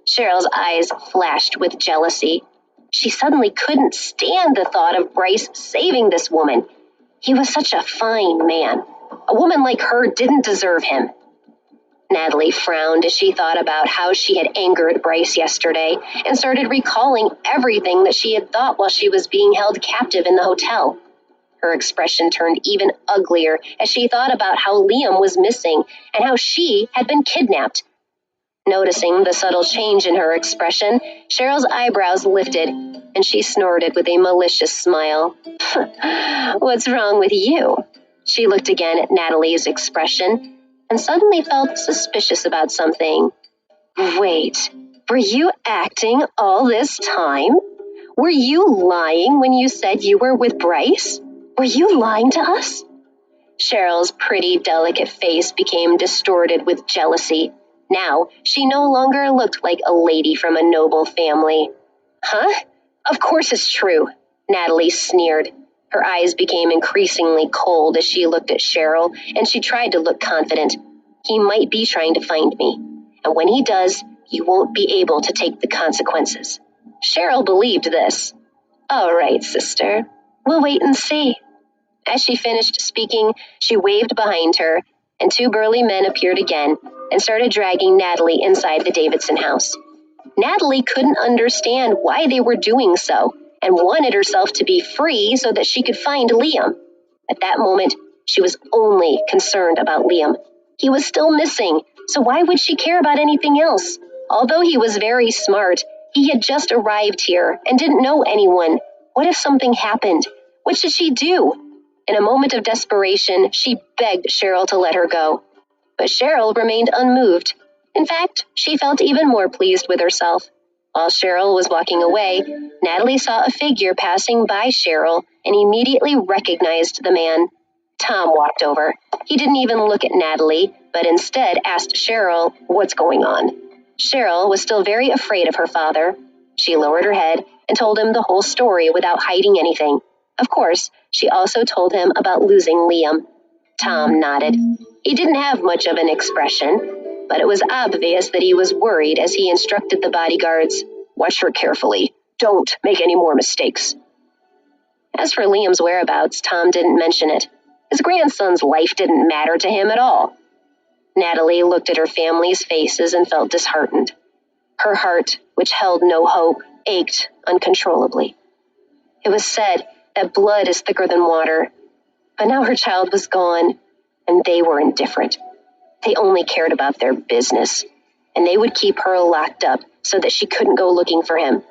Cheryl's eyes flashed with jealousy. She suddenly couldn't stand the thought of Bryce saving this woman. He was such a fine man. A woman like her didn't deserve him. Natalie frowned as she thought about how she had angered Bryce yesterday and started recalling everything that she had thought while she was being held captive in the hotel. Her expression turned even uglier as she thought about how Liam was missing and how she had been kidnapped. Noticing the subtle change in her expression, Cheryl's eyebrows lifted, and she snorted with a malicious smile. What's wrong with you? She looked again at Natalie's expression and suddenly felt suspicious about something. Wait, were you acting all this time? Were you lying when you said you were with Bryce? Were you lying to us? Cheryl's pretty, delicate face became distorted with jealousy. Now, she no longer looked like a lady from a noble family. Huh? Of course it's true, Natalie sneered. Her eyes became increasingly cold as she looked at Cheryl, and she tried to look confident. He might be trying to find me, and when he does, you won't be able to take the consequences. Cheryl believed this. All right, sister. We'll wait and see. As she finished speaking, she waved behind her, and two burly men appeared again and started dragging Natalie inside the Davidson house. Natalie couldn't understand why they were doing so and wanted herself to be free so that she could find Liam. At that moment, she was only concerned about Liam. He was still missing, so why would she care about anything else? Although he was very smart, he had just arrived here and didn't know anyone. What if something happened? What should she do? In a moment of desperation, she begged Cheryl to let her go. But Cheryl remained unmoved. In fact, she felt even more pleased with herself. While Cheryl was walking away, Natalie saw a figure passing by Cheryl and immediately recognized the man. Tom walked over. He didn't even look at Natalie, but instead asked Cheryl what's going on. Cheryl was still very afraid of her father. She lowered her head and told him the whole story without hiding anything. Of course, she also told him about losing Liam. Tom nodded. He didn't have much of an expression, but it was obvious that he was worried as he instructed the bodyguards, "Watch her carefully. Don't make any more mistakes." As for Liam's whereabouts, Tom didn't mention it. His grandson's life didn't matter to him at all. Natalie looked at her family's faces and felt disheartened. Her heart, which held no hope, ached uncontrollably. It was said that blood is thicker than water, but now her child was gone, and they were indifferent. They only cared about their business, and they would keep her locked up so that she couldn't go looking for him.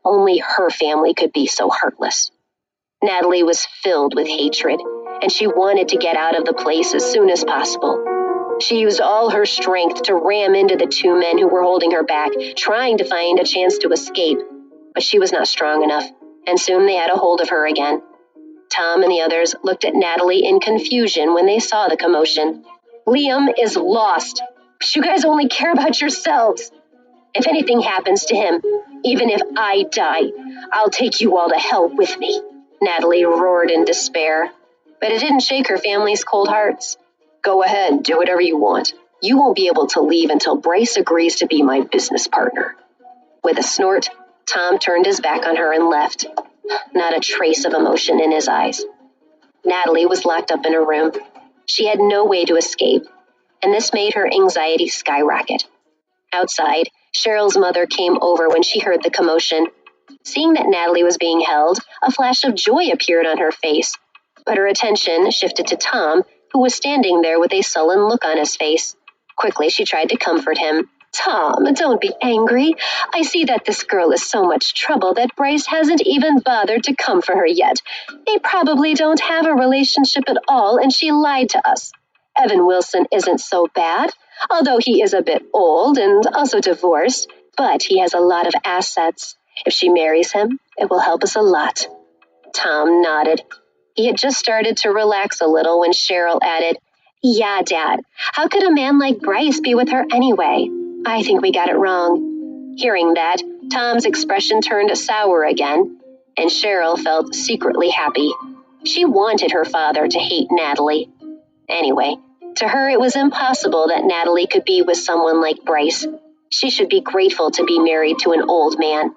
Only her family could be so heartless. Natalie was filled with hatred, and she wanted to get out of the place as soon as possible. She used all her strength to ram into the two men who were holding her back, trying to find a chance to escape, but she was not strong enough, and soon they had a hold of her again. Tom and the others looked at Natalie in confusion when they saw the commotion. Liam is lost. But you guys only care about yourselves. If anything happens to him, even if I die, I'll take you all to hell with me, Natalie roared in despair. But it didn't shake her family's cold hearts. Go ahead, do whatever you want. You won't be able to leave until Bryce agrees to be my business partner. With a snort, Tom turned his back on her and left, not a trace of emotion in his eyes. Natalie was locked up in her room. She had no way to escape, and this made her anxiety skyrocket. Outside, Cheryl's mother came over when she heard the commotion. Seeing that Natalie was being held, a flash of joy appeared on her face, but her attention shifted to Tom, who was standing there with a sullen look on his face. Quickly, she tried to comfort him. Tom, don't be angry. I see that this girl is so much trouble that Bryce hasn't even bothered to come for her yet. They probably don't have a relationship at all, and she lied to us. Evan Wilson isn't so bad, although he is a bit old and also divorced, but he has a lot of assets. If she marries him, it will help us a lot. Tom nodded. He had just started to relax a little when Cheryl added, Yeah, Dad, how could a man like Bryce be with her anyway? I think we got it wrong. Hearing that, Tom's expression turned sour again, and Cheryl felt secretly happy. She wanted her father to hate Natalie. Anyway, to her it was impossible that Natalie could be with someone like Bryce. She should be grateful to be married to an old man.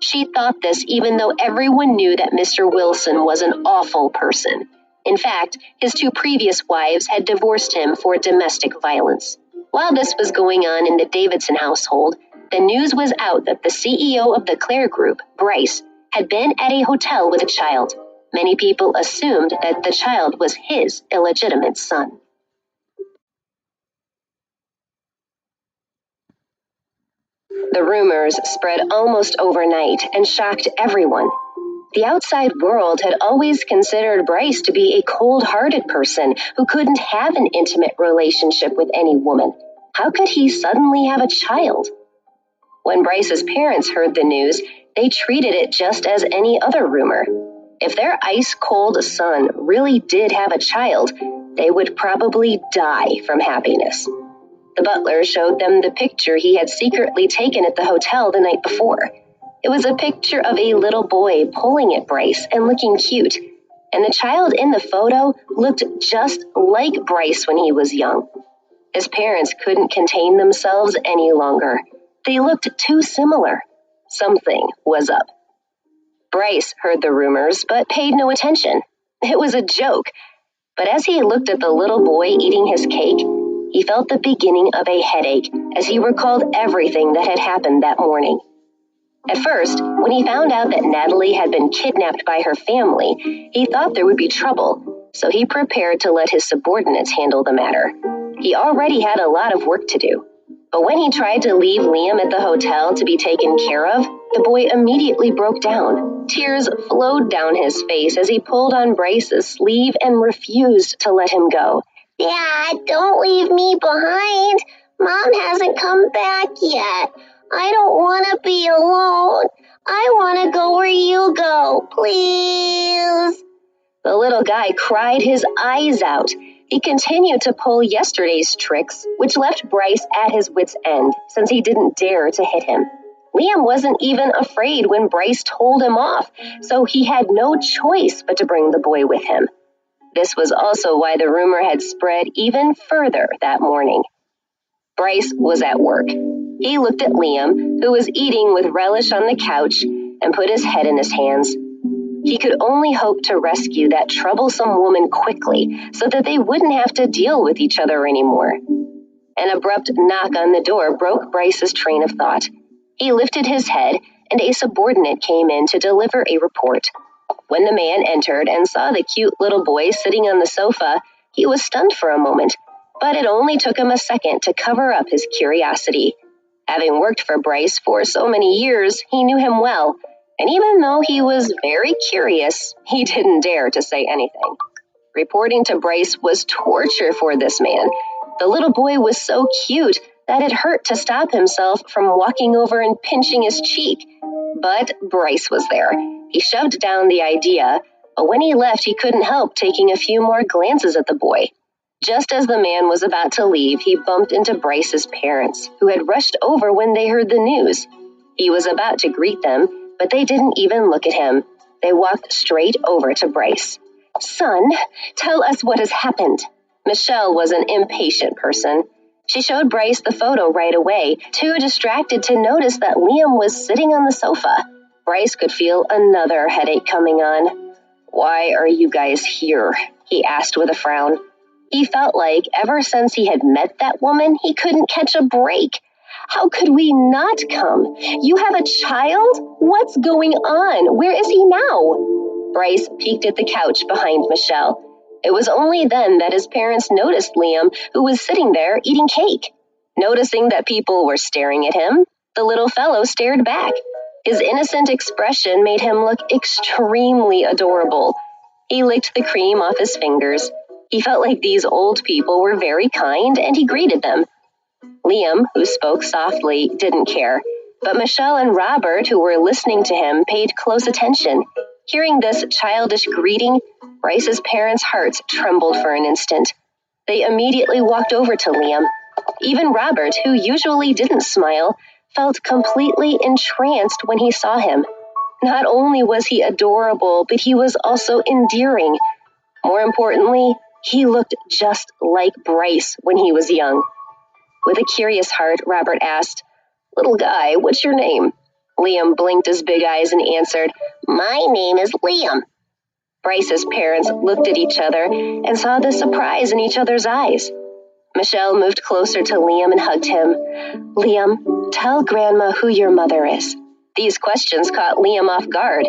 She thought this even though everyone knew that Mr. Wilson was an awful person. In fact, his two previous wives had divorced him for domestic violence. While this was going on in the Davidson household, the news was out that the CEO of the Clare Group, Bryce, had been at a hotel with a child. Many people assumed that the child was his illegitimate son. The rumors spread almost overnight and shocked everyone. The outside world had always considered Bryce to be a cold-hearted person who couldn't have an intimate relationship with any woman. How could he suddenly have a child? When Bryce's parents heard the news, they treated it just as any other rumor. If their ice-cold son really did have a child, they would probably die from happiness. The butler showed them the picture he had secretly taken at the hotel the night before. It was a picture of a little boy pulling at Bryce and looking cute, and the child in the photo looked just like Bryce when he was young. His parents couldn't contain themselves any longer. They looked too similar. Something was up. Bryce heard the rumors but paid no attention. It was a joke. But as he looked at the little boy eating his cake, he felt the beginning of a headache as he recalled everything that had happened that morning. At first, when he found out that Natalie had been kidnapped by her family, he thought there would be trouble, so he prepared to let his subordinates handle the matter. He already had a lot of work to do. But when he tried to leave Liam at the hotel to be taken care of, the boy immediately broke down. Tears flowed down his face as he pulled on Bryce's sleeve and refused to let him go. Dad, don't leave me behind. Mom hasn't come back yet. I don't want to be alone. I want to go where you go, please. The little guy cried his eyes out. He continued to pull yesterday's tricks, which left Bryce at his wit's end, since he didn't dare to hit him. Liam wasn't even afraid when Bryce told him off, so he had no choice but to bring the boy with him. This was also why the rumor had spread even further that morning. Bryce was at work. He looked at Liam, who was eating with relish on the couch, and put his head in his hands. He could only hope to rescue that troublesome woman quickly so that they wouldn't have to deal with each other anymore. An abrupt knock on the door broke Bryce's train of thought. He lifted his head, and a subordinate came in to deliver a report. When the man entered and saw the cute little boy sitting on the sofa, he was stunned for a moment, but it only took him a second to cover up his curiosity. Having worked for Bryce for so many years, he knew him well, and even though he was very curious, he didn't dare to say anything. Reporting to Bryce was torture for this man. The little boy was so cute that it hurt to stop himself from walking over and pinching his cheek. But Bryce was there. He shoved down the idea, but when he left, he couldn't help taking a few more glances at the boy. Just as the man was about to leave, he bumped into Bryce's parents, who had rushed over when they heard the news. He was about to greet them, but they didn't even look at him. They walked straight over to Bryce. "Son, tell us what has happened." Michelle was an impatient person. She showed Bryce the photo right away, too distracted to notice that Liam was sitting on the sofa. Bryce could feel another headache coming on. "Why are you guys here?" he asked with a frown. He felt like ever since he had met that woman, he couldn't catch a break. "How could we not come? You have a child? What's going on? Where is he now?" Bryce peeked at the couch behind Michelle. It was only then that his parents noticed Liam, who was sitting there eating cake. Noticing that people were staring at him, the little fellow stared back. His innocent expression made him look extremely adorable. He licked the cream off his fingers. He felt like these old people were very kind, and he greeted them. Liam, who spoke softly, didn't care, but Michelle and Robert, who were listening to him, paid close attention. Hearing this childish greeting, Bryce's parents' hearts trembled for an instant. They immediately walked over to Liam. Even Robert, who usually didn't smile, felt completely entranced when he saw him. Not only was he adorable, but he was also endearing. More importantly, he looked just like Bryce when he was young. With a curious heart, Robert asked, "Little guy, what's your name?" Liam blinked his big eyes and answered, My name is Liam. Bryce's parents looked at each other and saw the surprise in each other's eyes. Michelle moved closer to Liam and hugged him. "Liam, tell Grandma who your mother is." These questions caught Liam off guard.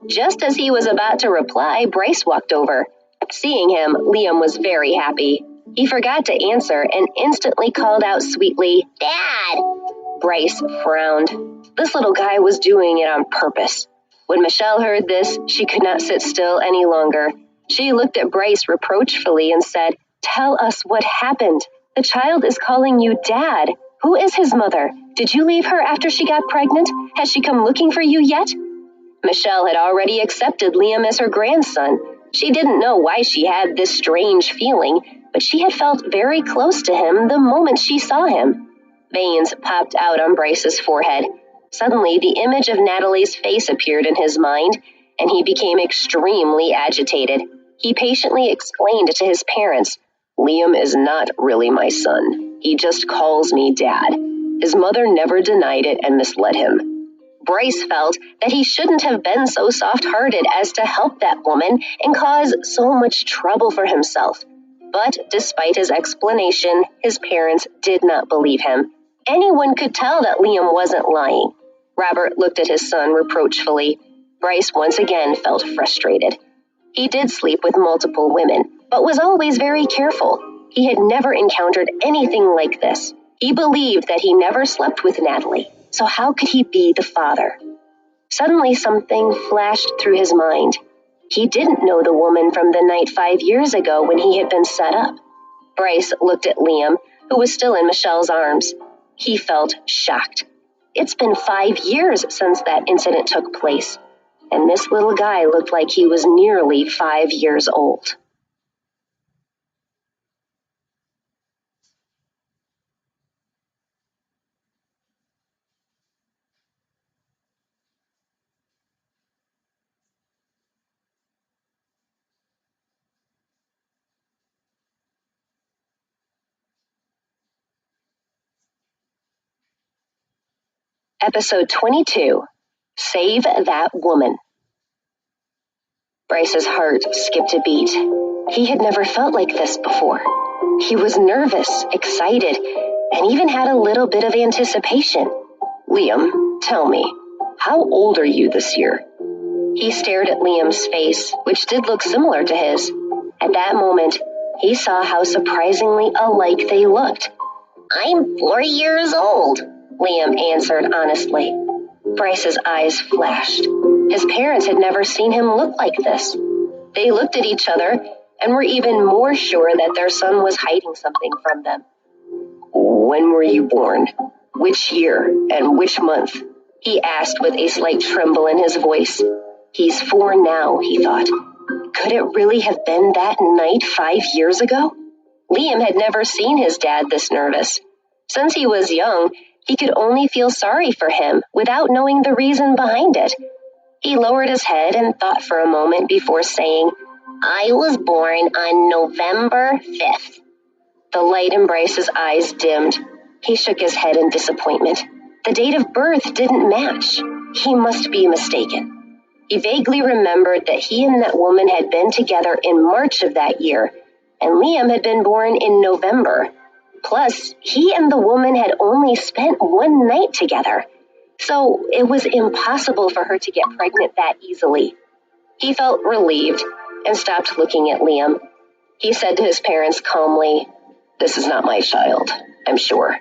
Just as he was about to reply, Bryce walked over. Seeing him, Liam was very happy. He forgot to answer and instantly called out sweetly, Dad. Bryce frowned. This little guy was doing it on purpose. When Michelle heard this, she could not sit still any longer. She looked at Bryce reproachfully and said, "Tell us what happened. The child is calling you Dad. Who is his mother? Did you leave her after she got pregnant? Has she come looking for you yet?" Michelle had already accepted Liam as her grandson. She didn't know why she had this strange feeling, but she had felt very close to him the moment she saw him. Veins popped out on Bryce's forehead. Suddenly, the image of Natalie's face appeared in his mind, and he became extremely agitated. He patiently explained to his parents, "Liam is not really my son. He just calls me Dad." His mother never denied it and misled him. Bryce felt that he shouldn't have been so soft-hearted as to help that woman and cause so much trouble for himself. But despite his explanation, his parents did not believe him. Anyone could tell that Liam wasn't lying. Robert looked at his son reproachfully. Bryce once again felt frustrated. He did sleep with multiple women, but was always very careful. He had never encountered anything like this. He believed that he never slept with Natalie, so how could he be the father? Suddenly something flashed through his mind. He didn't know the woman from the night 5 years ago when he had been set up. Bryce looked at Liam, who was still in Michelle's arms. He felt shocked. It's been 5 years since that incident took place, and this little guy looked like he was nearly 5 years old. Episode 22, Save That Woman. Bryce's heart skipped a beat. He had never felt like this before. He was nervous, excited, and even had a little bit of anticipation. "Liam, tell me, how old are you this year?" He stared at Liam's face, which did look similar to his. At that moment, he saw how surprisingly alike they looked. "I'm 4 years old," Liam answered honestly. Bryce's eyes flashed. His parents had never seen him look like this. They looked at each other and were even more sure that their son was hiding something from them. "When were you born? Which year and which month?" he asked with a slight tremble in his voice. He's 4 now, he thought. Could it really have been that night 5 years ago? Liam had never seen his dad this nervous. Since he was young, he could only feel sorry for him without knowing the reason behind it. He lowered his head and thought for a moment before saying, "I was born on November 5th. The light in Bryce's eyes dimmed. He shook his head in disappointment. The date of birth didn't match. He must be mistaken. He vaguely remembered that he and that woman had been together in March of that year, and Liam had been born in November. Plus, he and the woman had only spent 1 night together, so it was impossible for her to get pregnant that easily. He felt relieved and stopped looking at Liam. He said to his parents calmly, "This is not my child, I'm sure."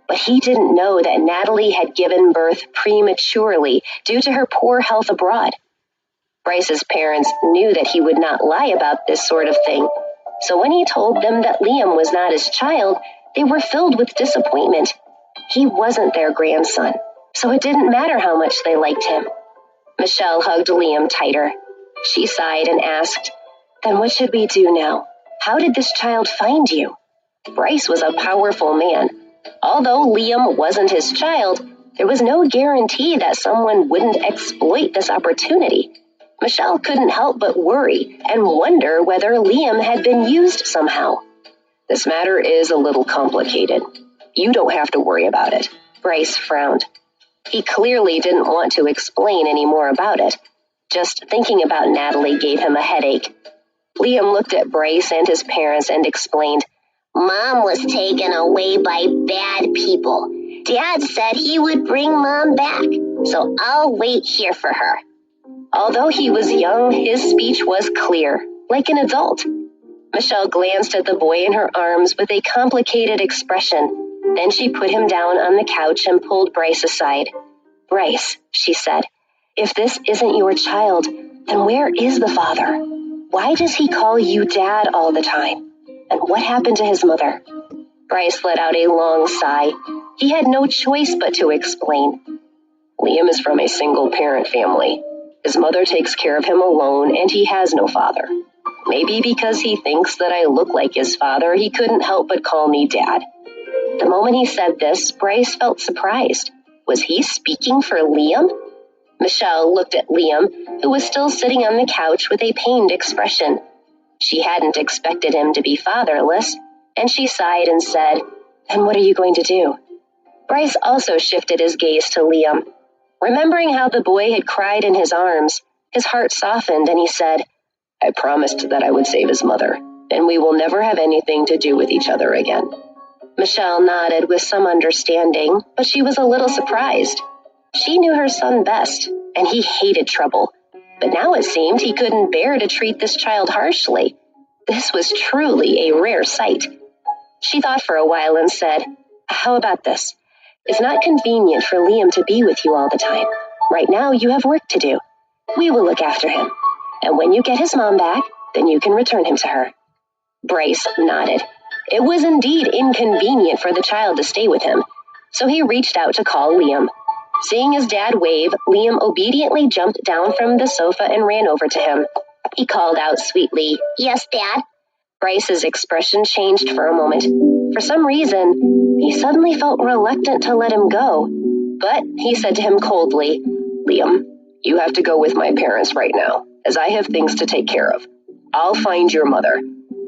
But he didn't know that Natalie had given birth prematurely due to her poor health abroad. Bryce's parents knew that he would not lie about this sort of thing, so when he told them that Liam was not his child, they were filled with disappointment. He wasn't their grandson, so it didn't matter how much they liked him. Michelle hugged Liam tighter. She sighed and asked, "Then what should we do now? How did this child find you?" Bryce was a powerful man. Although Liam wasn't his child, there was no guarantee that someone wouldn't exploit this opportunity. Michelle couldn't help but worry and wonder whether Liam had been used somehow. "This matter is a little complicated. You don't have to worry about it." Bryce frowned. He clearly didn't want to explain any more about it. Just thinking about Natalie gave him a headache. Liam looked at Bryce and his parents and explained, "Mom was taken away by bad people. Dad said he would bring Mom back, so I'll wait here for her." Although he was young, his speech was clear, like an adult. Michelle glanced at the boy in her arms with a complicated expression. Then she put him down on the couch and pulled Bryce aside. "Bryce," she said, "if this isn't your child, then where is the father? Why does he call you Dad all the time? And what happened to his mother?" Bryce let out a long sigh. He had no choice but to explain. "Liam is from a single-parent family. His mother takes care of him alone, and he has no father. Maybe because he thinks that I look like his father, he couldn't help but call me Dad." The moment he said this, Bryce felt surprised. Was he speaking for Liam? Michelle looked at Liam, who was still sitting on the couch with a pained expression. She hadn't expected him to be fatherless, and she sighed and said, "Then what are you going to do?" Bryce also shifted his gaze to Liam. Remembering how the boy had cried in his arms, his heart softened and he said, "I promised that I would save his mother, and we will never have anything to do with each other again." Michelle nodded with some understanding, but she was a little surprised. She knew her son best, and he hated trouble. But now it seemed he couldn't bear to treat this child harshly. This was truly a rare sight. She thought for a while and said, "How about this? It's not convenient for Liam to be with you all the time. Right now you have work to do. We will look after him. And when you get his mom back, then you can return him to her." Bryce nodded. It was indeed inconvenient for the child to stay with him, so he reached out to call Liam. Seeing his dad wave, Liam obediently jumped down from the sofa and ran over to him. He called out sweetly, Yes, Dad. Bryce's expression changed for a moment. For some reason, he suddenly felt reluctant to let him go. But he said to him coldly, "Liam, you have to go with my parents right now, as I have things to take care of. I'll find your mother.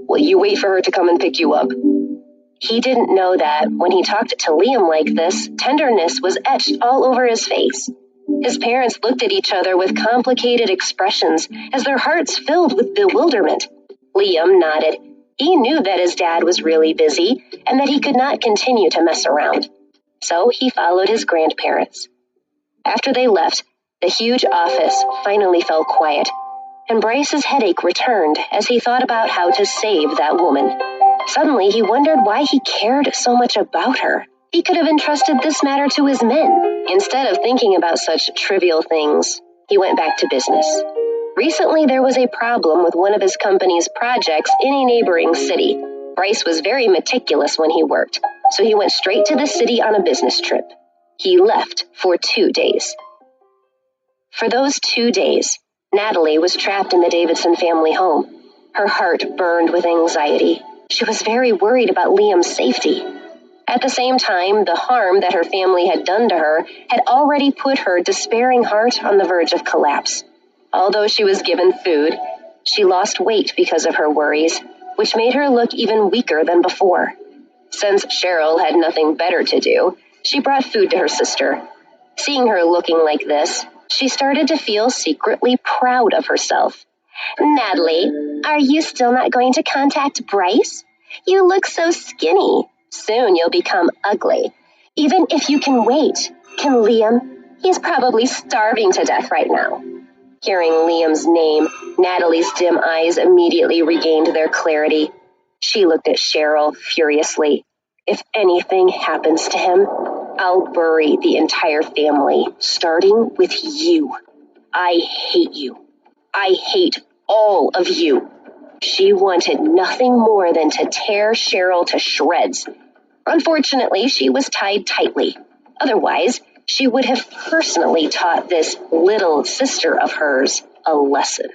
Will you wait for her to come and pick you up?" He didn't know that when he talked to Liam like this, tenderness was etched all over his face. His parents looked at each other with complicated expressions as their hearts filled with bewilderment. Liam nodded. He knew that his dad was really busy and that he could not continue to mess around. So he followed his grandparents. After they left, the huge office finally fell quiet, and Bryce's headache returned as he thought about how to save that woman. Suddenly, he wondered why he cared so much about her. He could have entrusted this matter to his men. Instead of thinking about such trivial things, he went back to business. Recently, there was a problem with one of his company's projects in a neighboring city. Bryce was very meticulous when he worked, so he went straight to the city on a business trip. He left for 2 days. For those 2 days, Natalie was trapped in the Davidson family home. Her heart burned with anxiety. She was very worried about Liam's safety. At the same time, the harm that her family had done to her had already put her despairing heart on the verge of collapse. Although she was given food, she lost weight because of her worries, which made her look even weaker than before. Since Cheryl had nothing better to do, she brought food to her sister. Seeing her looking like this, she started to feel secretly proud of herself. "Natalie, are you still not going to contact Bryce? You look so skinny. Soon you'll become ugly. Even if you can wait, can Liam? He's probably starving to death right now." Hearing Liam's name, Natalie's dim eyes immediately regained their clarity. She looked at Cheryl furiously. "If anything happens to him, I'll bury the entire family, starting with you. I hate you. I hate all of you." She wanted nothing more than to tear Cheryl to shreds. Unfortunately, she was tied tightly. Otherwise, she would have personally taught this little sister of hers a lesson.